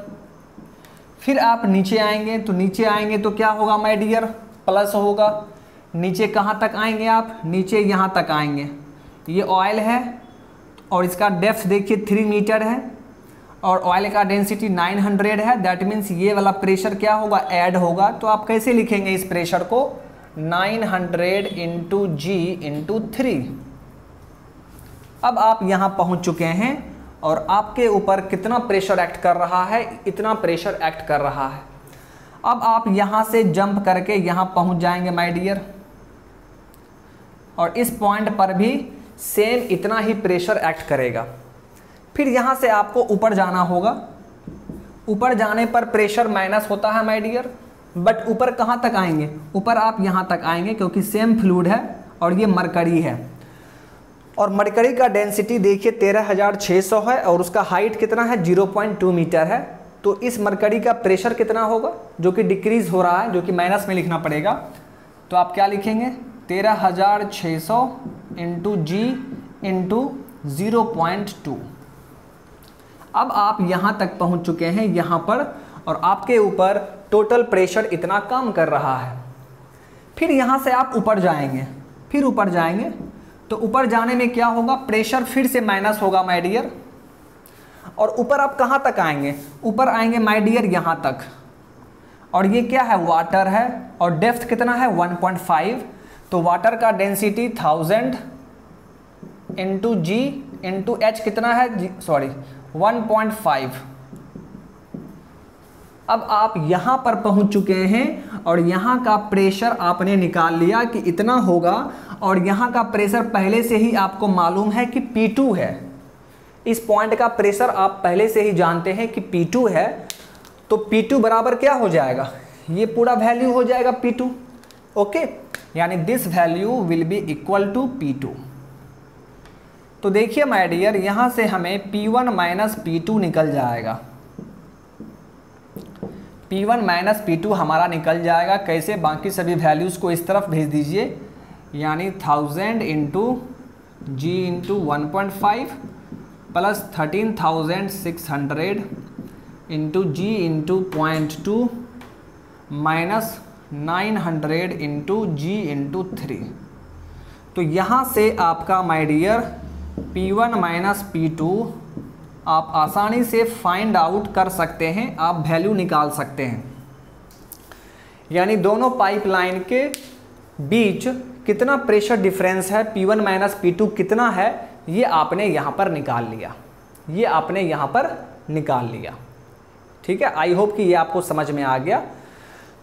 फिर आप नीचे आएंगे, तो नीचे आएंगे तो क्या होगा माय डियर, प्लस होगा। नीचे कहाँ तक आएंगे आप, नीचे यहाँ तक आएंगे। ये ऑयल है और इसका डेप्थ देखिए 3 मीटर है और ऑयल का डेंसिटी 900 है। दैट मीन्स ये वाला प्रेशर क्या होगा, ऐड होगा। तो आप कैसे लिखेंगे इस प्रेशर को, 900 इंटू जी इंटू 3। अब आप यहाँ पहुँच चुके हैं और आपके ऊपर कितना प्रेशर एक्ट कर रहा है, इतना प्रेशर एक्ट कर रहा है। अब आप यहाँ से जंप करके यहाँ पहुँच जाएंगे माय डियर, और इस पॉइंट पर भी सेम इतना ही प्रेशर एक्ट करेगा। फिर यहाँ से आपको ऊपर जाना होगा। ऊपर जाने पर प्रेशर माइनस होता है माय डियर, बट ऊपर कहाँ तक आएंगे, ऊपर आप यहाँ तक आएंगे क्योंकि सेम फ्लूइड है और ये मरकरी है। और मरकरी का डेंसिटी देखिए 13,600 है और उसका हाइट कितना है, 0.2 मीटर है। तो इस मरकरी का प्रेशर कितना होगा, जो कि डिक्रीज हो रहा है, जो कि माइनस में लिखना पड़ेगा। तो आप क्या लिखेंगे, 13,600 इंटू जी इंटू 0.2। अब आप यहाँ तक पहुँच चुके हैं यहाँ पर, और आपके ऊपर टोटल प्रेशर इतना काम कर रहा है। फिर यहाँ से आप ऊपर जाएंगे, फिर ऊपर जाएंगे तो ऊपर जाने में क्या होगा, प्रेशर फिर से माइनस होगा माय डियर। और ऊपर आप कहाँ तक आएंगे, ऊपर आएंगे माय डियर यहाँ तक। और ये क्या है, वाटर है और डेप्थ कितना है, 1.5। तो वाटर का density 1000 into g into H कितना है, 1.5। अब आप यहाँ पर पहुँच चुके हैं और यहाँ का प्रेशर आपने निकाल लिया कि इतना होगा। और यहाँ का प्रेशर पहले से ही आपको मालूम है कि P2 है। इस पॉइंट का प्रेशर आप पहले से ही जानते हैं कि P2 है। तो P2 बराबर क्या हो जाएगा, ये पूरा वैल्यू हो जाएगा P2। ओके, यानी this value will be equal to P2। तो देखिए माय डियर, यहाँ से हमें P1 माइनस P2 निकल जाएगा। P1 माइनस P2 हमारा निकल जाएगा। कैसे, बाकी सभी वैल्यूज़ को इस तरफ भेज दीजिए, यानी 1000 into g into 1.5 plus 13,600 into g into 0.2 minus 900 into g into 3। तो यहाँ से आपका my dear P1 minus P2 आप आसानी से फाइंड आउट कर सकते हैं, आप वैल्यू निकाल सकते हैं। यानी दोनों पाइपलाइन के बीच कितना प्रेशर डिफरेंस है, P1 माइनस P2 कितना है, ये आपने यहाँ पर निकाल लिया, ये आपने यहाँ पर निकाल लिया। ठीक है, आई होप कि ये आपको समझ में आ गया।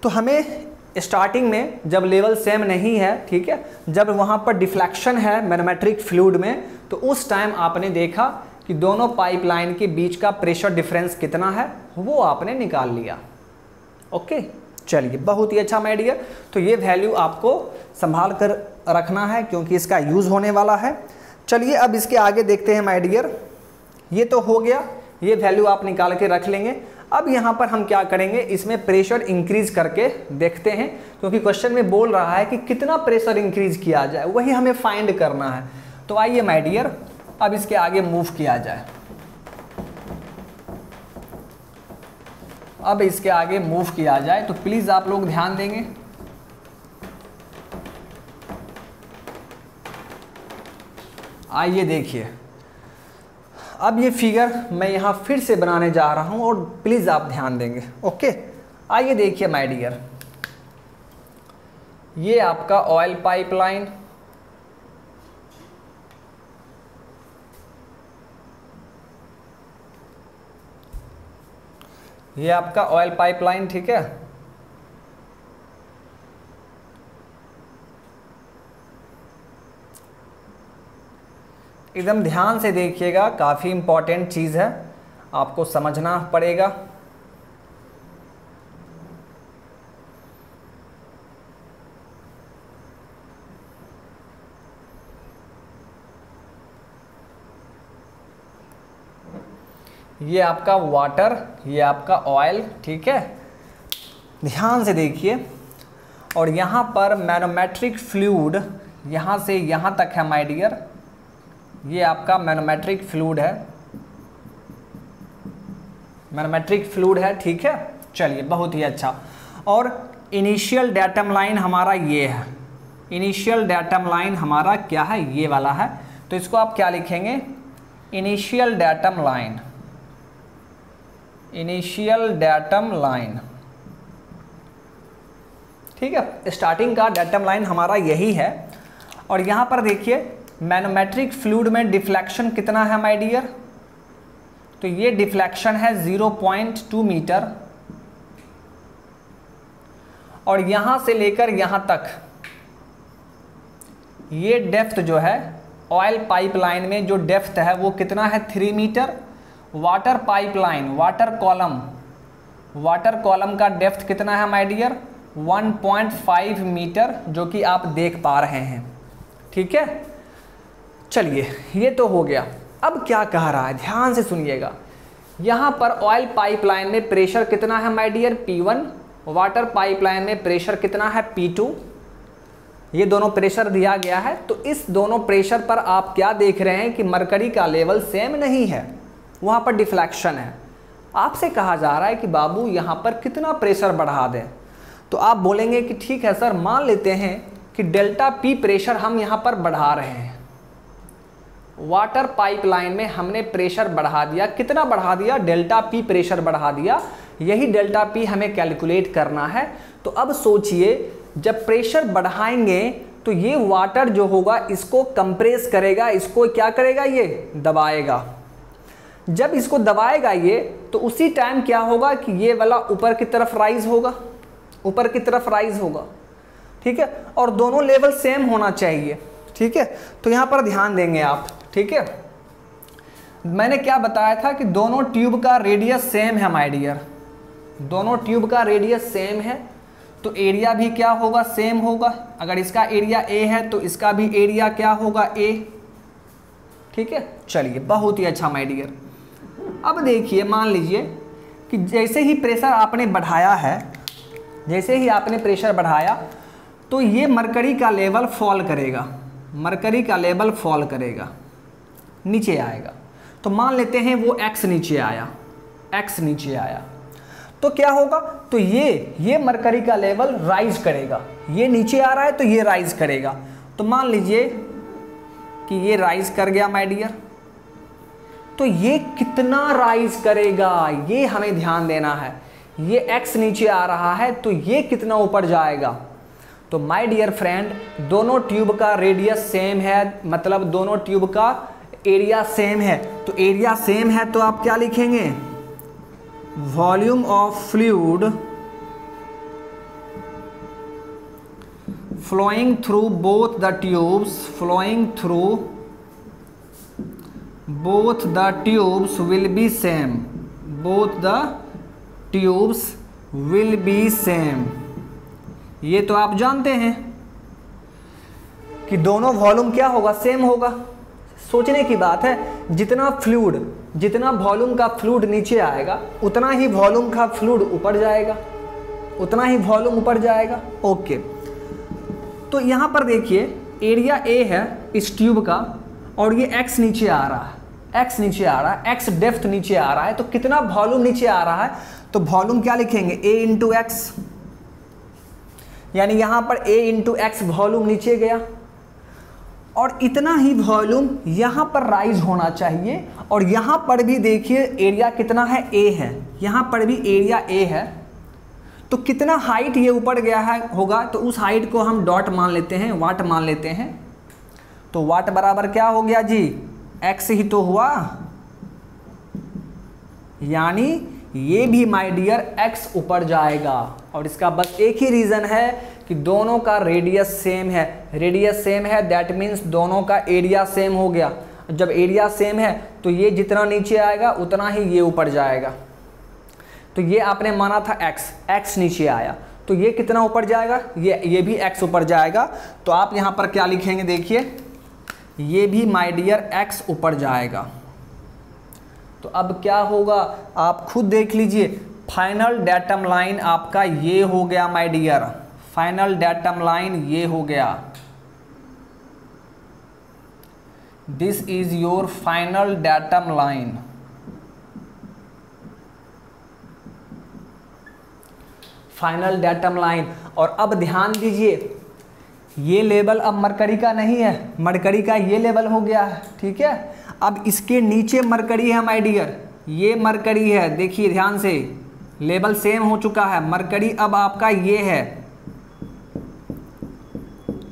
तो हमें स्टार्टिंग में जब लेवल सेम नहीं है, ठीक है, जब वहाँ पर डिफ्लेक्शन है मैनोमेट्रिक फ्लूइड में, तो उस टाइम आपने देखा कि दोनों पाइपलाइन के बीच का प्रेशर डिफरेंस कितना है, वो आपने निकाल लिया। ओके, चलिए, बहुत ही अच्छा माय डियर। तो ये वैल्यू आपको संभाल कर रखना है क्योंकि इसका यूज़ होने वाला है। चलिए अब इसके आगे देखते हैं माय डियर। ये तो हो गया, ये वैल्यू आप निकाल के रख लेंगे। अब यहाँ पर हम क्या करेंगे, इसमें प्रेशर इंक्रीज करके देखते हैं, क्योंकि क्वेश्चन में बोल रहा है कि कितना प्रेशर इंक्रीज किया जाए, वही हमें फाइंड करना है। तो आइए माय डियर, अब इसके आगे मूव किया जाए। अब इसके आगे मूव किया जाए, तो प्लीज़ आप लोग ध्यान देंगे। आइए देखिए, अब ये फिगर मैं यहाँ फिर से बनाने जा रहा हूँ और प्लीज़ आप ध्यान देंगे। ओके, आइए देखिए माय डियर, ये आपका ऑयल पाइपलाइन, ये आपका ऑयल पाइपलाइन, ठीक है। एकदम ध्यान से देखिएगा, काफ़ी इम्पॉर्टेंट चीज़ है, आपको समझना पड़ेगा। ये आपका वाटर, ये आपका ऑयल, ठीक है, ध्यान से देखिए। और यहाँ पर मैनोमेट्रिक फ्लूइड यहाँ से यहाँ तक है माय डियर, ये आपका मैनोमेट्रिक फ्लूइड है, मैनोमेट्रिक फ्लूइड है, ठीक है। चलिए, बहुत ही अच्छा। और इनिशियल डेटम लाइन हमारा ये है, इनिशियल डेटम लाइन हमारा क्या है, ये वाला है। तो इसको आप क्या लिखेंगे, initial datum line, initial datum line, ठीक है। स्टार्टिंग का डेटम लाइन हमारा यही है। और यहाँ पर देखिए मैनोमेट्रिक फ्लूइड में डिफ्लेक्शन कितना है माय डियर, तो ये डिफ्लेक्शन है 0.2 मीटर। और यहाँ से लेकर यहाँ तक ये डेप्थ जो है ऑयल पाइपलाइन में, जो डेप्थ है वो कितना है, 3 metre. Water pipeline, water column का डेप्थ कितना है माय डियर, 1.5 मीटर, जो कि आप देख पा रहे हैं, ठीक है। चलिए, ये तो हो गया। अब क्या कह रहा है, ध्यान से सुनिएगा। यहाँ पर ऑयल पाइपलाइन में प्रेशर कितना है my dear, P1। Water pipeline में प्रेशर कितना है, P2। ये दोनों प्रेशर दिया गया है। तो इस दोनों प्रेशर पर आप क्या देख रहे हैं कि मरकरी का लेवल सेम नहीं है, वहाँ पर डिफ्लेक्शन है। आपसे कहा जा रहा है कि बाबू यहाँ पर कितना प्रेशर बढ़ा दें। तो आप बोलेंगे कि ठीक है सर, मान लेते हैं कि डेल्टा P प्रेशर हम यहाँ पर बढ़ा रहे हैं। वाटर पाइपलाइन में हमने प्रेशर बढ़ा दिया, कितना बढ़ा दिया, डेल्टा P प्रेशर बढ़ा दिया। यही डेल्टा P हमें कैलकुलेट करना है। तो अब सोचिए, जब प्रेशर बढ़ाएंगे तो ये वाटर जो होगा इसको कंप्रेस करेगा, इसको क्या करेगा, ये दबाएगा। जब इसको दबाएगा ये, तो उसी टाइम क्या होगा कि ये वाला ऊपर की तरफ राइज होगा, ऊपर की तरफ राइज होगा, ठीक है। और दोनों लेवल सेम होना चाहिए, ठीक है। तो यहाँ पर ध्यान देंगे आप, ठीक है। मैंने क्या बताया था कि दोनों ट्यूब का रेडियस सेम है माय डियर, दोनों ट्यूब का रेडियस सेम है, तो एरिया भी क्या होगा, सेम होगा। अगर इसका एरिया A है तो इसका भी एरिया क्या होगा, A, ठीक है। चलिए, बहुत ही अच्छा माय डियर। अब देखिए, मान लीजिए कि जैसे ही प्रेशर आपने बढ़ाया है, जैसे ही आपने प्रेशर बढ़ाया तो ये मरकरी का लेवल फॉल करेगा, मरकरी का लेवल फॉल करेगा, नीचे आएगा। तो मान लेते हैं वो x नीचे आया, x नीचे आया, तो क्या होगा, तो ये मरकरी का लेवल राइज करेगा। ये नीचे आ रहा है तो ये राइज करेगा। तो मान लीजिए कि ये राइज कर गया माय डियर, तो ये कितना राइज करेगा, ये हमें ध्यान देना है। ये x नीचे आ रहा है तो ये कितना ऊपर जाएगा। तो माय डियर फ्रेंड, दोनों ट्यूब का रेडियस सेम है, मतलब दोनों ट्यूब का एरिया सेम है। तो एरिया सेम है तो आप क्या लिखेंगे, volume of fluid flowing through both the tubes, flowing through both the tubes will be same, both the tubes will be same। ये तो आप जानते हैं कि दोनों वॉल्यूम क्या होगा, सेम होगा। सोचने की बात है, जितना फ्लूइड, जितना वॉल्यूम का फ्लूइड नीचे आएगा उतना ही वॉल्यूम का फ्लूइड ऊपर जाएगा, उतना ही वॉल्यूम ऊपर जाएगा। ओके, तो यहाँ पर देखिए एरिया ए है इस ट्यूब का और ये x नीचे आ रहा है, x नीचे आ रहा है, x डेप्थ नीचे आ रहा है। तो कितना वॉल्यूम नीचे आ रहा है, तो वॉल्यूम क्या लिखेंगे, a इंटू एक्स, यानी यहाँ पर a इंटू एक्स वॉल्यूम नीचे गया और इतना ही वॉल्यूम यहाँ पर राइज होना चाहिए। और यहाँ पर भी देखिए एरिया कितना है, a है, यहाँ पर भी एरिया a है। तो कितना हाइट ये ऊपर गया है होगा, तो उस हाइट को हम डॉट मान लेते हैं, वाट मान लेते हैं। तो वाट बराबर क्या हो गया जी, x ही तो हुआ, यानी ये भी माय डियर x ऊपर जाएगा। और इसका बस एक ही रीज़न है कि दोनों का रेडियस सेम है, रेडियस सेम है दैट मीन्स दोनों का एरिया सेम हो गया। जब एरिया सेम है तो ये जितना नीचे आएगा उतना ही ये ऊपर जाएगा। तो ये आपने माना था x नीचे आया तो ये कितना ऊपर जाएगा, ये भी x ऊपर जाएगा। तो आप यहाँ पर क्या लिखेंगे, देखिए ये भी माय डियर x ऊपर जाएगा। तो अब क्या होगा आप खुद देख लीजिए, फाइनल डेटम लाइन आपका ये हो गया my dear, final datum line ये हो गया। This is your final datum line. Final datum line. और अब ध्यान दीजिए, ये लेवल अब मरकरी का नहीं है, मरकरी का ये लेवल हो गया है, ठीक है। अब इसके नीचे मरकरी है माय डियर, ये मरकरी है, देखिए ध्यान से, लेवल सेम हो चुका है। मरकरी अब आपका ये है,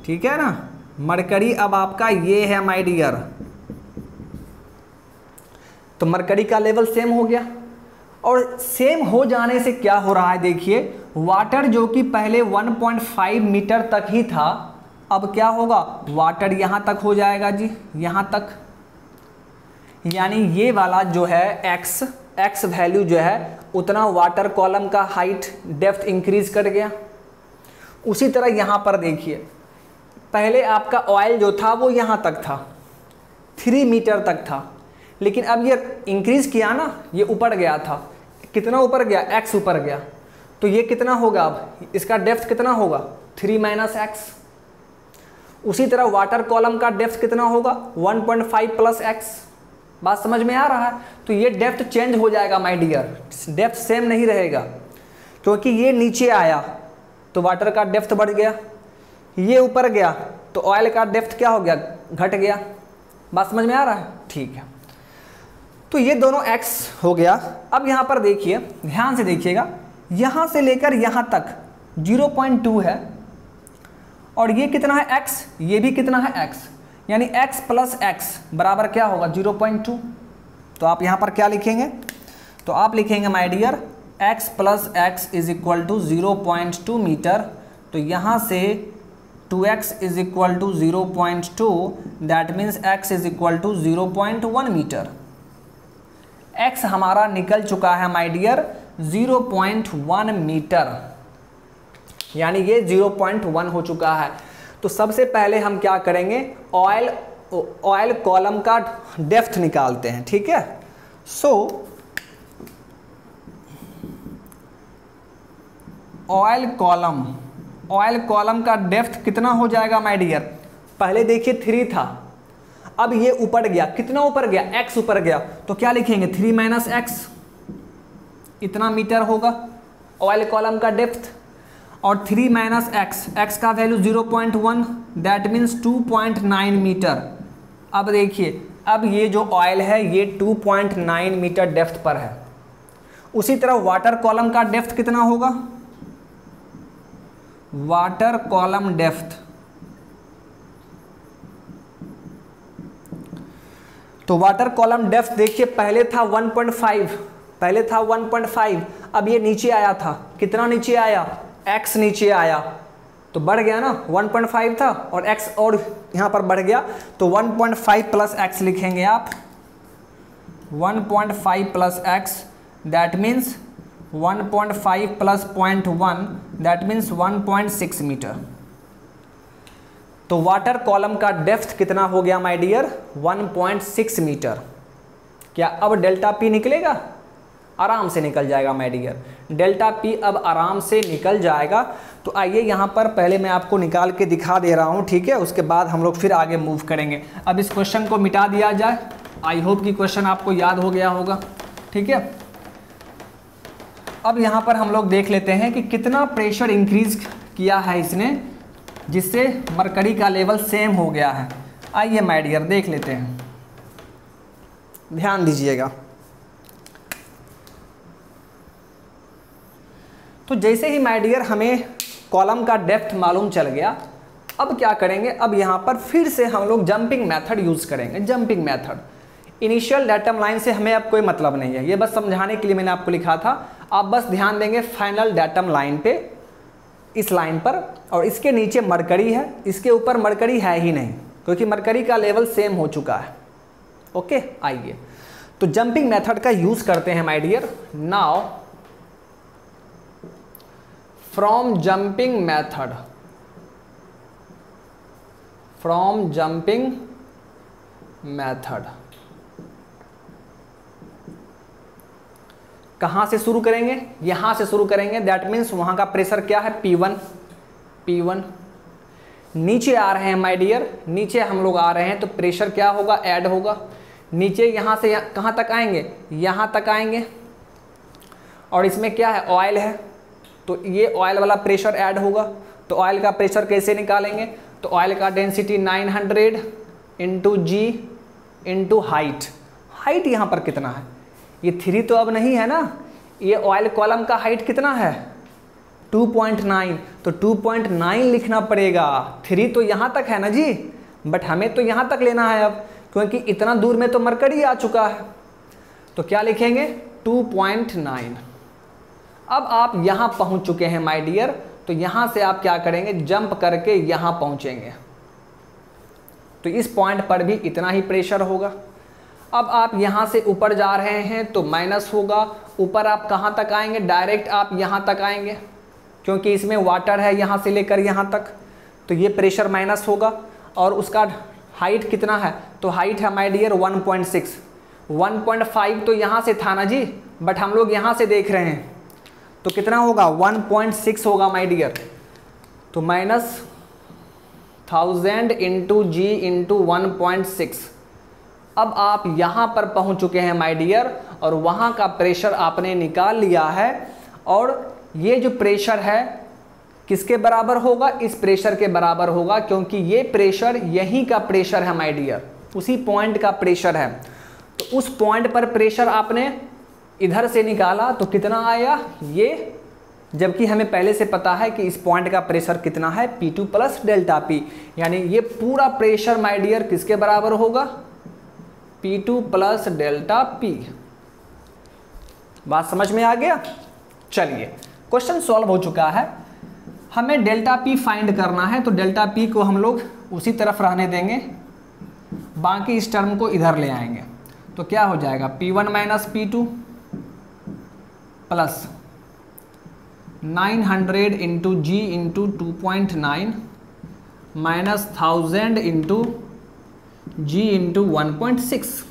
ठीक है ना, मरकरी अब आपका ये है माय डियर। तो मरकरी का लेवल सेम हो गया। और सेम हो जाने से क्या हो रहा है, देखिए वाटर जो कि पहले 1.5 मीटर तक ही था, अब क्या होगा, वाटर यहाँ तक हो जाएगा जी, यहाँ तक। यानी ये वाला जो है x वैल्यू जो है उतना वाटर कॉलम का हाइट डेप्थ इंक्रीज कर गया। उसी तरह यहाँ पर देखिए, पहले आपका ऑयल जो था वो यहाँ तक था, 3 मीटर तक था, लेकिन अब ये इंक्रीज किया ना, ये ऊपर गया था। कितना ऊपर गया, x ऊपर गया। तो ये कितना होगा, अब इसका डेप्थ कितना होगा, 3 माइनस एक्स। उसी तरह वाटर कॉलम का डेप्थ कितना होगा, 1.5 प्लस एक्स। बात समझ में आ रहा है। तो ये डेप्थ चेंज हो जाएगा माय डियर, डेप्थ सेम नहीं रहेगा, क्योंकि ये नीचे आया तो वाटर का डेप्थ बढ़ गया, ये ऊपर गया तो ऑयल का डेप्थ क्या हो गया, घट गया। बात समझ में आ रहा है, ठीक है। तो ये दोनों x हो गया। अब यहाँ पर देखिए, ध्यान से देखिएगा, यहाँ से लेकर यहाँ तक 0.2 है और ये कितना है x, ये भी कितना है x, यानी x प्लस x बराबर क्या होगा, 0.2। तो आप यहाँ पर क्या लिखेंगे, तो आप लिखेंगे my dear x plus x is equal to 0.2 metre. तो यहाँ से 2x is equal to 0.2, that means x is equal to 0.1 metre. x हमारा निकल चुका है माय डियर 0.1 मीटर, यानी ये 0.1 हो चुका है। तो सबसे पहले हम क्या करेंगे, ऑयल कॉलम का डेप्थ निकालते हैं, ठीक है। सो ऑयल कॉलम का डेप्थ कितना हो जाएगा माय डियर, पहले देखिए 3 था, अब ये ऊपर गया, कितना ऊपर गया, x ऊपर गया। तो क्या लिखेंगे, 3 माइनस एक्स, इतना मीटर होगा ऑयल कॉलम का डेप्थ। और 3 माइनस एक्स, एक्स का वैल्यू 0.1, दैट मीन्स 2.9 मीटर। अब देखिए अब ये जो ऑयल है ये 2.9 मीटर डेप्थ पर है। उसी तरह वाटर कॉलम का डेप्थ कितना होगा, वाटर कॉलम डेप्थ, तो वाटर कॉलम डेप्थ देखिए पहले था 1.5, अब ये नीचे आया था, कितना नीचे आया, x नीचे आया तो बढ़ गया ना, 1.5 था और x और यहाँ पर बढ़ गया तो 1.5 प्लस x लिखेंगे आप, 1.5 plus x that means 1.5 plus 0.1 that means 1.6 metre. तो वाटर कॉलम का डेप्थ कितना हो गया माय डियर, 1.6 मीटर। क्या अब डेल्टा पी निकलेगा, आराम से निकल जाएगा माय डियर, डेल्टा पी अब आराम से निकल जाएगा। तो आइए यहाँ पर पहले मैं आपको निकाल के दिखा दे रहा हूँ, ठीक है, उसके बाद हम लोग फिर आगे मूव करेंगे। अब इस क्वेश्चन को मिटा दिया जाए, आई होप कि क्वेश्चन आपको याद हो गया होगा, ठीक है। अब यहाँ पर हम लोग देख लेते हैं कि कितना प्रेशर इंक्रीज किया है इसने, जिससे मरकरी का लेवल सेम हो गया है। आइए माय डियर देख लेते हैं, ध्यान दीजिएगा। तो जैसे ही माय डियर हमें कॉलम का डेप्थ मालूम चल गया, अब क्या करेंगे, अब यहाँ पर फिर से हम लोग जंपिंग मेथड यूज़ करेंगे। Jumping method, initial datum line से हमें अब कोई मतलब नहीं है, ये बस समझाने के लिए मैंने आपको लिखा था। आप बस ध्यान देंगे फाइनल डेटम लाइन पे, इस लाइन पर, और इसके नीचे मरकरी है, इसके ऊपर मरकरी है ही नहीं क्योंकि मरकरी का लेवल सेम हो चुका है। ओके, आइए तो जंपिंग मेथड का यूज़ करते हैं my dear. Now from jumping method, कहाँ से शुरू करेंगे, यहाँ से शुरू करेंगे। दैट मीन्स वहाँ का प्रेशर क्या है, P1। नीचे आ रहे हैं माय डियर, नीचे हम लोग आ रहे हैं तो प्रेशर क्या होगा, ऐड होगा। नीचे यहाँ से कहाँ तक आएंगे, यहाँ तक आएंगे, और इसमें क्या है, ऑयल है, तो ये ऑयल वाला प्रेशर ऐड होगा। तो ऑयल का प्रेशर कैसे निकालेंगे, तो ऑयल का density 900 into g into height. Height यहाँ पर कितना है, ये 3 तो अब नहीं है ना, ये ऑयल कॉलम का हाइट कितना है, 2.9, तो 2.9 लिखना पड़ेगा। 3 तो यहाँ तक है ना जी, बट हमें तो यहाँ तक लेना है अब, क्योंकि इतना दूर में तो मरकरी आ चुका है। तो क्या लिखेंगे, 2.9। अब आप यहाँ पहुँच चुके हैं माय डियर, तो यहाँ से आप क्या करेंगे, जंप करके यहाँ पहुँचेंगे। तो इस पॉइंट पर भी इतना ही प्रेशर होगा। अब आप यहाँ से ऊपर जा रहे हैं तो माइनस होगा। ऊपर आप कहाँ तक आएंगे, डायरेक्ट आप यहाँ तक आएंगे, क्योंकि इसमें वाटर है यहाँ से लेकर यहाँ तक, तो ये प्रेशर माइनस होगा। और उसका हाइट कितना है, तो हाइट है माय डियर 1.6। 1.5 तो यहाँ से था ना जी, बट हम लोग यहाँ से देख रहे हैं, तो कितना होगा, 1.6 होगा माय डियर। तो -1000 इंटू जी इंटू 1.6। अब आप यहाँ पर पहुँच चुके हैं माय डियर, और वहाँ का प्रेशर आपने निकाल लिया है। और ये जो प्रेशर है किसके बराबर होगा, इस प्रेशर के बराबर होगा, क्योंकि ये प्रेशर यहीं का प्रेशर है माय डियर, उसी पॉइंट का प्रेशर है। तो उस पॉइंट पर प्रेशर आपने इधर से निकाला तो कितना आया ये, जबकि हमें पहले से पता है कि इस पॉइंट का प्रेशर कितना है, P2 प्लस डेल्टा P, यानी ये पूरा प्रेशर माय डियर किसके बराबर होगा, P2 प्लस डेल्टा P। बात समझ में आ गया। चलिए क्वेश्चन सॉल्व हो चुका है, हमें डेल्टा P फाइंड करना है। तो डेल्टा P को हम लोग उसी तरफ रहने देंगे, बाकी इस टर्म को इधर ले आएंगे। तो क्या हो जाएगा, P1 minus P2 plus 900 into g into 2.9 minus 1000 into g into 1.6।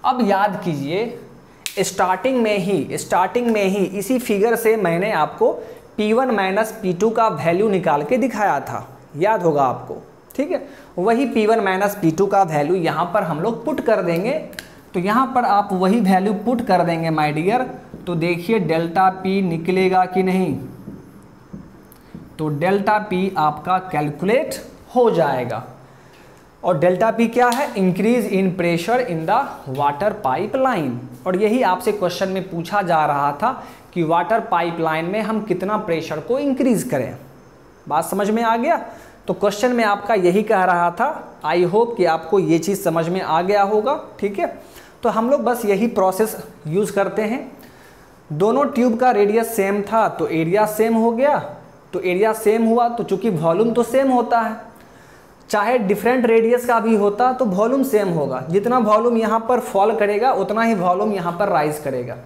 अब याद कीजिए, स्टार्टिंग में ही इसी फिगर से मैंने आपको P1 माइनस P2 का वैल्यू निकाल के दिखाया था, याद होगा आपको, ठीक है। वही P1 माइनस P2 का वैल्यू यहाँ पर हम लोग पुट कर देंगे। तो यहाँ पर आप वही वैल्यू पुट कर देंगे माय डियर, तो देखिए डेल्टा P निकलेगा कि नहीं, तो डेल्टा P आपका कैलकुलेट हो जाएगा। और डेल्टा पी क्या है, increase in pressure in the water pipeline. और यही आपसे क्वेश्चन में पूछा जा रहा था कि वाटर पाइपलाइन में हम कितना प्रेशर को इंक्रीज करें। बात समझ में आ गया? तो क्वेश्चन में आपका यही कह रहा था। आई होप कि आपको ये चीज़ समझ में आ गया होगा। ठीक है, तो हम लोग बस यही प्रोसेस यूज़ करते हैं। दोनों ट्यूब का रेडियस सेम था तो एरिया सेम हो गया। तो एरिया सेम हुआ तो चूंकि वॉल्यूम तो सेम होता है, चाहे डिफरेंट रेडियस का भी होता तो वॉल्यूम सेम होगा। जितना वॉल्यूम यहाँ पर फॉल करेगा उतना ही वॉल्यूम यहाँ पर राइज करेगा।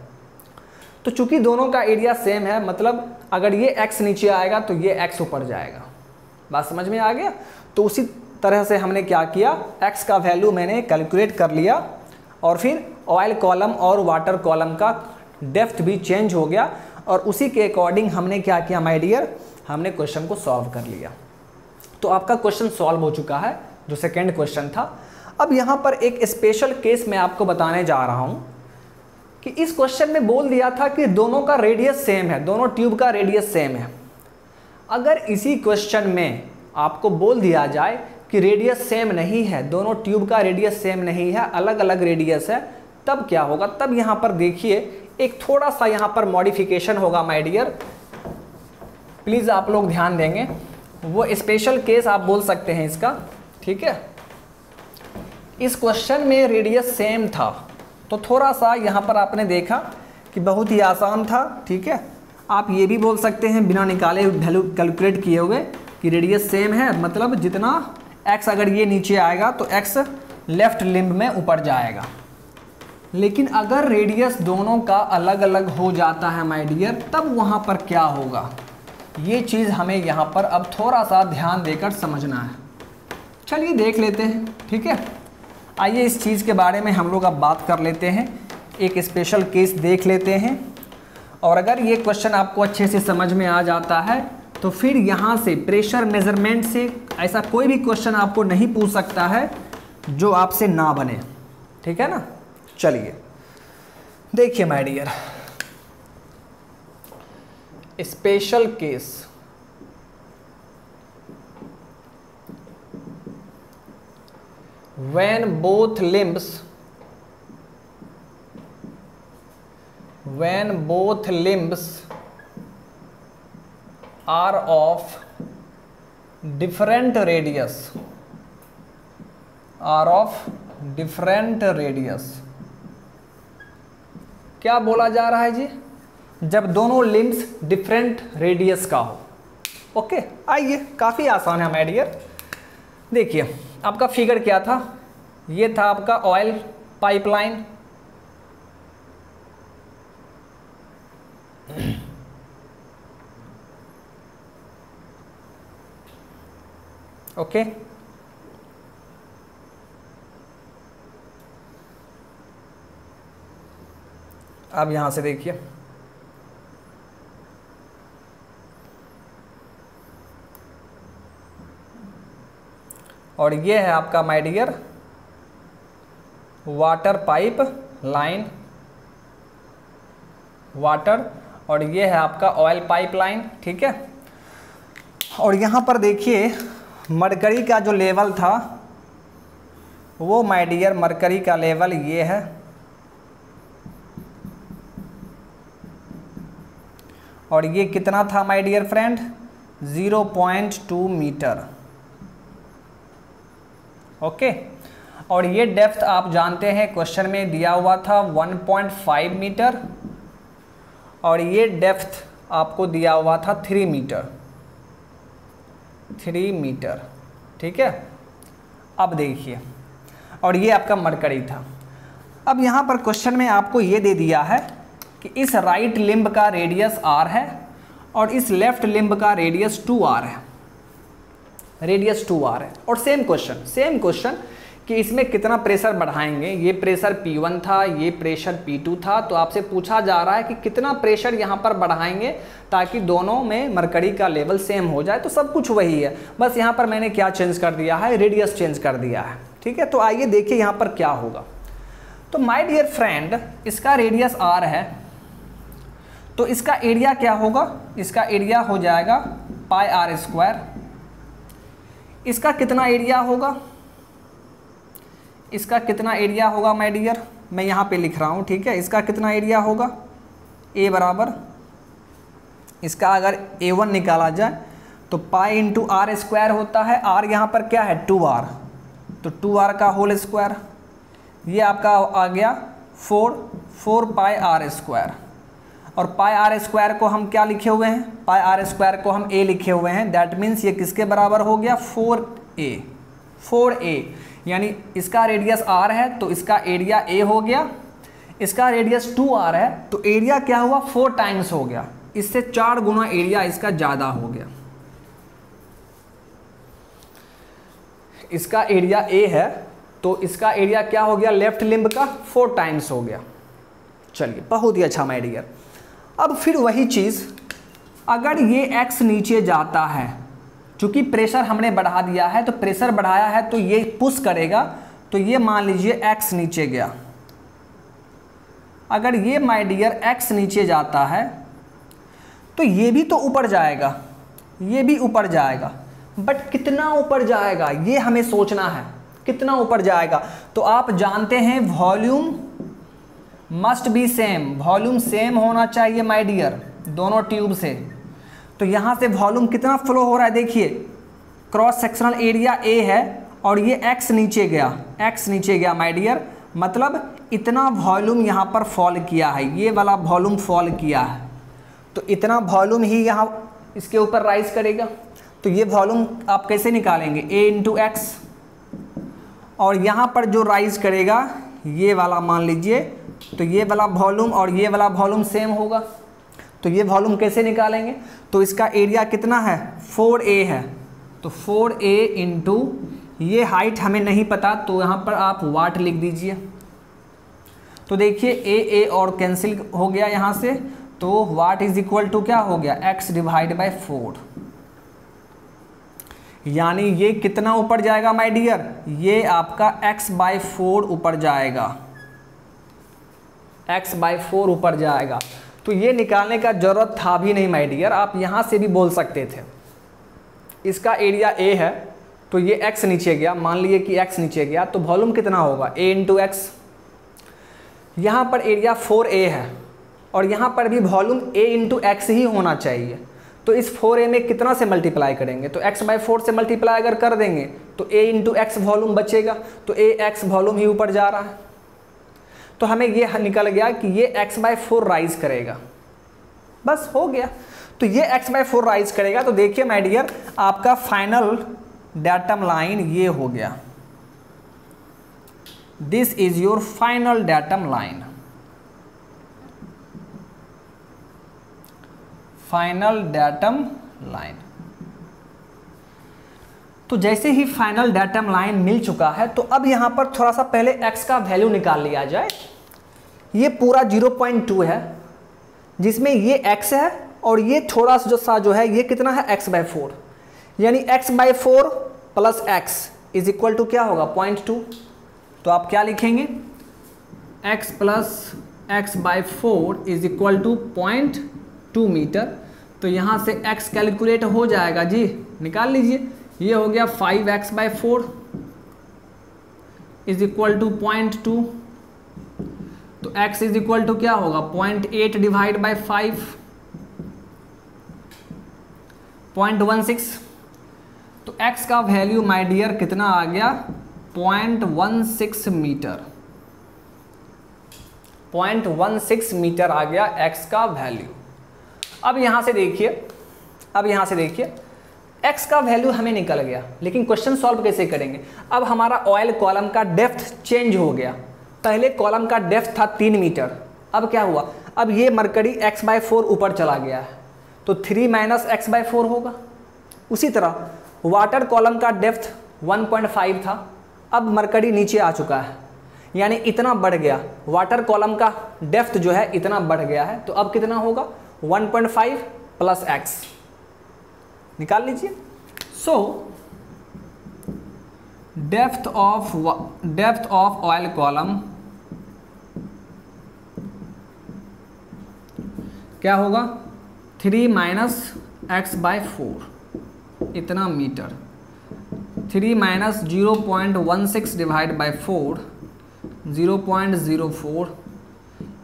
तो चूंकि दोनों का एरिया सेम है, मतलब अगर ये x नीचे आएगा तो ये x ऊपर जाएगा। बात समझ में आ गया? तो उसी तरह से हमने क्या किया, x का वैल्यू मैंने कैलकुलेट कर लिया और फिर ऑयल कॉलम और वाटर कॉलम का डेप्थ भी चेंज हो गया और उसी के अकॉर्डिंग हमने क्या किया माय डियर, हमने क्वेश्चन को सॉल्व कर लिया। तो आपका क्वेश्चन सॉल्व हो चुका है, जो सेकंड क्वेश्चन था। अब यहाँ पर एक स्पेशल केस मैं आपको बताने जा रहा हूँ कि इस क्वेश्चन में बोल दिया था कि दोनों का रेडियस सेम है, दोनों ट्यूब का रेडियस सेम है। अगर इसी क्वेश्चन में आपको बोल दिया जाए कि रेडियस सेम नहीं है, दोनों ट्यूब का रेडियस सेम नहीं है, अलग अलग रेडियस है, तब क्या होगा? तब यहाँ पर देखिए एक थोड़ा सा यहाँ पर मॉडिफिकेशन होगा माय डियर, प्लीज़ आप लोग ध्यान देंगे। वो स्पेशल केस आप बोल सकते हैं इसका। ठीक है, इस क्वेश्चन में रेडियस सेम था तो थोड़ा सा यहाँ पर आपने देखा कि बहुत ही आसान था। ठीक है, आप ये भी बोल सकते हैं बिना निकाले वैल्यू कैलकुलेट किए हुए कि रेडियस सेम है, मतलब जितना x अगर ये नीचे आएगा तो x लेफ्ट लिम्ब में ऊपर जाएगा। लेकिन अगर रेडियस दोनों का अलग अलग हो जाता है माय डियर, तब वहाँ पर क्या होगा, ये चीज़ हमें यहाँ पर अब थोड़ा सा ध्यान देकर समझना है। चलिए देख लेते हैं। ठीक है, आइए इस चीज़ के बारे में हम लोग अब बात कर लेते हैं, एक स्पेशल केस देख लेते हैं। और अगर ये क्वेश्चन आपको अच्छे से समझ में आ जाता है तो फिर यहाँ से प्रेशर मेजरमेंट से ऐसा कोई भी क्वेश्चन आपको नहीं पूछ सकता है जो आपसे ना बने। ठीक है ना? चलिए देखिए my dear, special case. when both limbs are of different radius, क्या बोला जा रहा है जी? जब दोनों लिम्स डिफरेंट रेडियस का हो। ओके, आइए काफ़ी आसान है माय डियर। देखिए आपका फिगर क्या था, ये था आपका ऑयल पाइपलाइन। ओके, अब यहां से देखिए और ये है आपका my dear water pipe line, water, और ये है आपका ऑयल पाइप लाइन। ठीक है, और यहाँ पर देखिए मरकरी का जो लेवल था वो माय डियर, मरकरी का लेवल ये है, और ये कितना था my dear friend, 0.2 metre. Okay, और ये डेप्थ आप जानते हैं क्वेश्चन में दिया हुआ था 1.5 मीटर, और ये डेप्थ आपको दिया हुआ था 3 मीटर। ठीक है, अब देखिए, और ये आपका मरकरी था। अब यहाँ पर क्वेश्चन में आपको ये दे दिया है कि इस राइट लिम्ब का रेडियस r है और इस लेफ्ट लिम्ब का रेडियस 2r है, रेडियस 2r है। और सेम क्वेश्चन कि इसमें कितना प्रेशर बढ़ाएंगे। ये प्रेशर P1 था, ये प्रेशर P2 था, तो आपसे पूछा जा रहा है कि कितना प्रेशर यहाँ पर बढ़ाएंगे ताकि दोनों में मरकरी का लेवल सेम हो जाए। तो सब कुछ वही है, बस यहाँ पर मैंने क्या चेंज कर दिया है, रेडियस चेंज कर दिया है। ठीक है, तो आइए देखिए यहाँ पर क्या होगा। तो माय डियर फ्रेंड, इसका रेडियस r है तो इसका एरिया क्या होगा, इसका एरिया हो जाएगा πr²। इसका कितना एरिया होगा, इसका कितना एरिया होगा माय डियर, मैं यहाँ पे लिख रहा हूँ, ठीक है। इसका कितना एरिया होगा, ए बराबर, इसका अगर A1 निकाला जाए तो पाई इंटू आर स्क्वायर होता है। आर यहाँ पर क्या है 2r, तो 2r का होल स्क्वायर, ये आपका आ गया 4 पाई आर स्क्वायर। और पाई आर स्क्वायर को हम क्या लिखे हुए हैं, पाई आर स्क्वायर को हम a लिखे हुए हैं। दैट मीन्स ये किसके बराबर हो गया 4a, यानी इसका रेडियस r है तो इसका एरिया a हो गया। इसका रेडियस 2r है तो एरिया क्या हुआ 4 टाइम्स हो गया, इससे 4 गुना एरिया इसका ज़्यादा हो गया। इसका एरिया a है तो इसका एरिया क्या हो गया लेफ्ट लिम्ब का 4 टाइम्स हो गया। चलिए बहुत ही अच्छा माय डियर। अब फिर वही चीज़, अगर ये x नीचे जाता है, चूँकि प्रेशर हमने बढ़ा दिया है तो प्रेशर बढ़ाया है तो ये पुश करेगा, तो ये मान लीजिए x नीचे गया। अगर ये माय डियर x नीचे जाता है तो ये भी तो ऊपर जाएगा, ये भी ऊपर जाएगा, बट कितना ऊपर जाएगा ये हमें सोचना है, कितना ऊपर जाएगा। तो आप जानते हैं volume must be same, volume same होना चाहिए माय डियर दोनों ट्यूब से। तो यहाँ से वॉल्यूम कितना फ्लो हो रहा है, देखिए क्रॉस सेक्शनल एरिया A है और ये x नीचे गया, x नीचे गया माय डियर, मतलब इतना वॉल्यूम यहाँ पर फॉल किया है, ये वाला वॉल्यूम फॉल किया है, तो इतना वॉल्यूम ही यहाँ इसके ऊपर राइज करेगा। तो ये वॉल्यूम आप कैसे निकालेंगे, a इंटू एक्स, और यहाँ पर जो राइज करेगा ये वाला मान लीजिए, तो ये वाला वॉल्यूम और ये वाला वॉल्यूम सेम होगा। तो ये वॉल्यूम कैसे निकालेंगे, तो इसका एरिया कितना है 4a है, तो 4a इंटू ये हाइट हमें नहीं पता तो यहाँ पर आप वाट लिख दीजिए। तो देखिए a और कैंसिल हो गया यहाँ से, तो वाट इज इक्वल टू क्या हो गया x डिवाइड बाई 4, यानी ये कितना ऊपर जाएगा माय डियर, ये आपका x बाई 4 ऊपर जाएगा, x बाई 4 ऊपर जाएगा। तो ये निकालने का ज़रूरत था भी नहीं माय डियर, आप यहाँ से भी बोल सकते थे। इसका एरिया a है तो ये x नीचे गया, मान लीजिए कि x नीचे गया, तो वॉल्यूम कितना होगा a इंटू एक्स। यहाँ पर एरिया 4a है और यहाँ पर भी वॉल्यूम a इंटू एक्स ही होना चाहिए, तो इस 4a में कितना से मल्टीप्लाई करेंगे, तो x बाई 4 से मल्टीप्लाई अगर कर देंगे तो a इंटू एक्स वॉल्यूम बचेगा, तो ax वॉल्यूम ही ऊपर जा रहा है। तो हमें ये निकल गया कि ये x बाई 4 राइज करेगा, बस हो गया। तो ये x बाई 4 राइज करेगा। तो देखिए माय डियर आपका फाइनल डेटम लाइन ये हो गया, this is your final datum line, final datum line. तो जैसे ही फाइनल डेटम लाइन मिल चुका है तो अब यहाँ पर थोड़ा सा पहले x का वैल्यू निकाल लिया जाए। ये पूरा 0.2 है जिसमें ये x है और ये थोड़ा सा जो है ये कितना है x बाई 4, यानी x by 4 plus x is equal to क्या होगा 0.2। तो आप क्या लिखेंगे x plus x by 4 is equal to 0.2 metre. तो यहाँ से x कैलकुलेट हो जाएगा जी, निकाल लीजिए, ये हो गया 5x by 4 is equal to 0.2, तो x इज इक्वल टू क्या होगा 0.8 डिवाइड बाई 5, 0.16। तो x का वैल्यू माय डियर कितना आ गया 0.16 मीटर, 0.16 मीटर आ गया x का वैल्यू। अब यहाँ से देखिए x का वैल्यू हमें निकल गया, लेकिन क्वेश्चन सॉल्व कैसे करेंगे। अब हमारा ऑयल कॉलम का डेप्थ चेंज हो गया, पहले कॉलम का डेप्थ था 3 मीटर, अब क्या हुआ, अब ये मरकरी x बाई 4 ऊपर चला गया है तो 3 माइनस x बाई 4 होगा। उसी तरह वाटर कॉलम का डेप्थ 1.5 था, अब मरकरी नीचे आ चुका है, यानी इतना बढ़ गया, वाटर कॉलम का डेप्थ जो है इतना बढ़ गया है, तो अब कितना होगा 1.5 प्लस x, निकाल लीजिए। सो डेप्थ ऑफ ऑयल कॉलम क्या होगा 3 माइनस x बाई 4, इतना मीटर। 3 माइनस 0.16 डिवाइड बाई 4 0.04,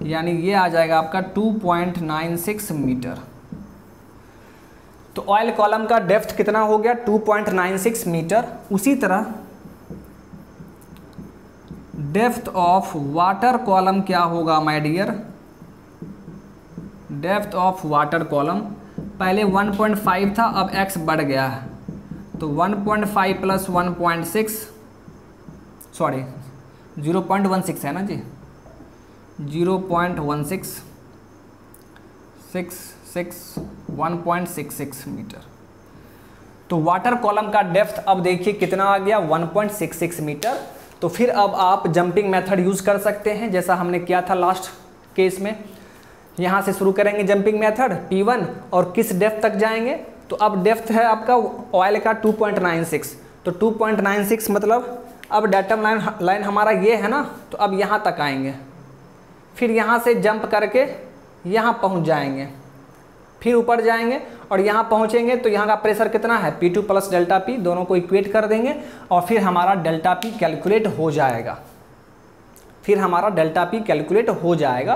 यानी ये आ जाएगा आपका 2.96 मीटर। तो ऑयल कॉलम का डेप्थ कितना हो गया 2.96 मीटर। उसी तरह डेप्थ ऑफ वाटर कॉलम क्या होगा my dear, depth of water column पहले 1.5 था, अब x बढ़ गया है, तो 1.5 प्लस 1.6 सॉरी 0.16 है ना जी, 0.16 1.66 मीटर। तो वाटर कॉलम का डेप्थ अब देखिए कितना आ गया 1.66 मीटर। तो फिर अब आप जंपिंग मेथड यूज़ कर सकते हैं जैसा हमने किया था लास्ट केस में। यहाँ से शुरू करेंगे जंपिंग मेथड P1 और किस डेप्थ तक जाएंगे, तो अब डेप्थ है आपका ऑयल का 2.96, तो 2.96 मतलब अब डाटम लाइन हमारा ये है ना, तो अब यहाँ तक आएंगे, फिर यहाँ से जंप करके यहाँ पहुँच जाएंगे, फिर ऊपर जाएंगे और यहाँ पहुँचेंगे तो यहाँ का प्रेशर कितना है P2 प्लस डेल्टा P, दोनों को इक्वेट कर देंगे और फिर हमारा डेल्टा P कैलकुलेट हो जाएगा, फिर हमारा डेल्टा P कैलकुलेट हो जाएगा।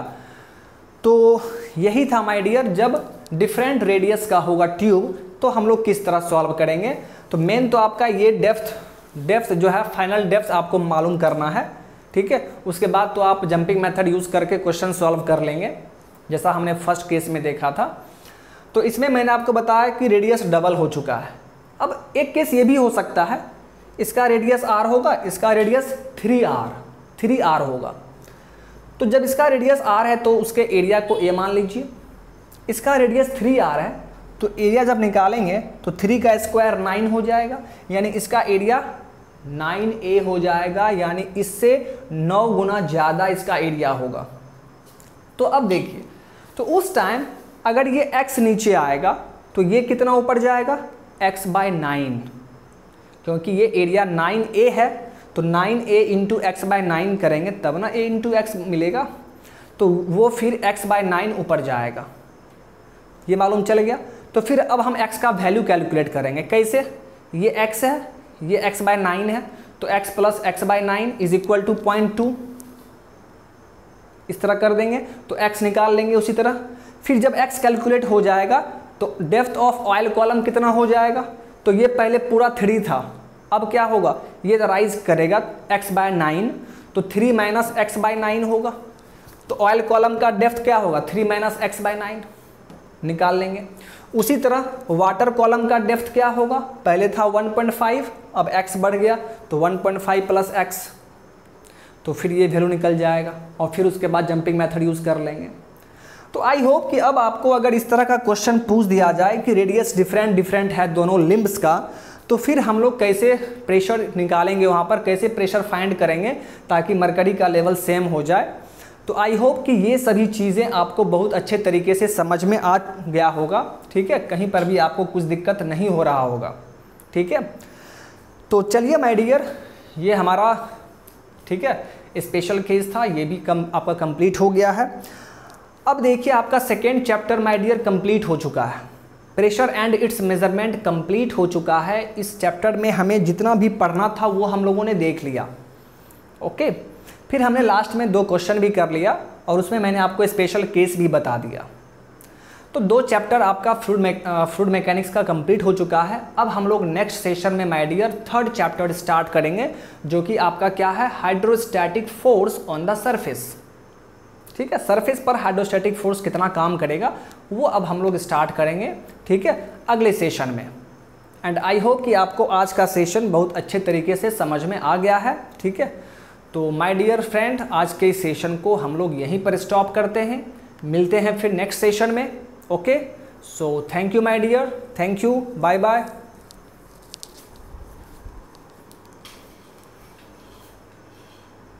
तो यही था माय डियर, जब डिफरेंट रेडियस का होगा ट्यूब तो हम लोग किस तरह सॉल्व करेंगे। तो मेन तो आपका ये डेप्थ जो है फाइनल डेप्थ आपको मालूम करना है, ठीक है। उसके बाद तो आप जंपिंग मेथड यूज़ करके क्वेश्चन सॉल्व कर लेंगे जैसा हमने फर्स्ट केस में देखा था। तो इसमें मैंने आपको बताया कि रेडियस डबल हो चुका है। अब एक केस ये भी हो सकता है, इसका रेडियस r होगा, इसका रेडियस 3r होगा। तो जब इसका रेडियस r है तो उसके एरिया को a मान लीजिए, इसका रेडियस 3r है तो एरिया जब निकालेंगे तो 3 का स्क्वायर 9 हो जाएगा, यानी इसका एरिया 9a हो जाएगा, यानी इससे 9 गुना ज़्यादा इसका एरिया होगा। तो अब देखिए, तो उस टाइम अगर ये x नीचे आएगा तो ये कितना ऊपर जाएगा x/9, क्योंकि ये एरिया 9a है तो 9a इंटू x/9 करेंगे तब ना a इंटू x मिलेगा, तो वो फिर x/9 ऊपर जाएगा, ये मालूम चल गया। तो फिर अब हम x का वैल्यू कैलकुलेट करेंगे, कैसे, ये x है, ये x/9 है, तो x plus x/9 is equal to 0.2, इस तरह कर देंगे तो x निकाल लेंगे उसी तरह। फिर जब x कैलकुलेट हो जाएगा तो डेप्थ ऑफ ऑयल कॉलम कितना हो जाएगा, तो ये पहले पूरा 3 था, अब क्या होगा, ये राइज करेगा x/9, तो 3 माइनस x/9 होगा, तो ऑयल कॉलम का डेप्थ क्या होगा 3 माइनस x/9 निकाल लेंगे। उसी तरह वाटर कॉलम का डेप्थ क्या होगा, पहले था 1.5, अब x बढ़ गया तो 1.5 प्लस x, तो फिर ये वैल्यू निकल जाएगा और फिर उसके बाद जंपिंग मेथड यूज़ कर लेंगे। तो आई होप कि अब आपको अगर इस तरह का क्वेश्चन पूछ दिया जाए कि रेडियस डिफरेंट है दोनों लिम्ब्स का, तो फिर हम लोग कैसे प्रेशर निकालेंगे, वहाँ पर कैसे प्रेशर फाइंड करेंगे ताकि मरकरी का लेवल सेम हो जाए। तो आई होप कि ये सभी चीज़ें आपको बहुत अच्छे तरीके से समझ में आ गया होगा, ठीक है, कहीं पर भी आपको कुछ दिक्कत नहीं हो रहा होगा, ठीक है। तो चलिए माय डियर, ये हमारा ठीक है स्पेशल केस था, ये भी आपका कंप्लीट हो गया है। अब देखिए आपका second chapter my dear complete हो चुका है, pressure and its measurement complete हो चुका है। इस चैप्टर में हमें जितना भी पढ़ना था वो हम लोगों ने देख लिया, ओके। फिर हमने लास्ट में 2 क्वेश्चन भी कर लिया और उसमें मैंने आपको स्पेशल केस भी बता दिया। तो 2 चैप्टर आपका फ्लूइड मैकेनिक्स का कंप्लीट हो चुका है। अब हम लोग नेक्स्ट सेशन में my dear 3rd chapter start करेंगे, जो कि आपका क्या है, hydrostatic force on the surface, ठीक है। सरफेस पर हाइड्रोस्टैटिक फोर्स कितना काम करेगा वो अब हम लोग स्टार्ट करेंगे, ठीक है, अगले सेशन में। एंड आई होप कि आपको आज का सेशन बहुत अच्छे तरीके से समझ में आ गया है, ठीक है। तो माय डियर फ्रेंड, आज के इस सेशन को हम लोग यहीं पर स्टॉप करते हैं, मिलते हैं फिर नेक्स्ट सेशन में, okay. So thank you my dear, thank you, bye bye.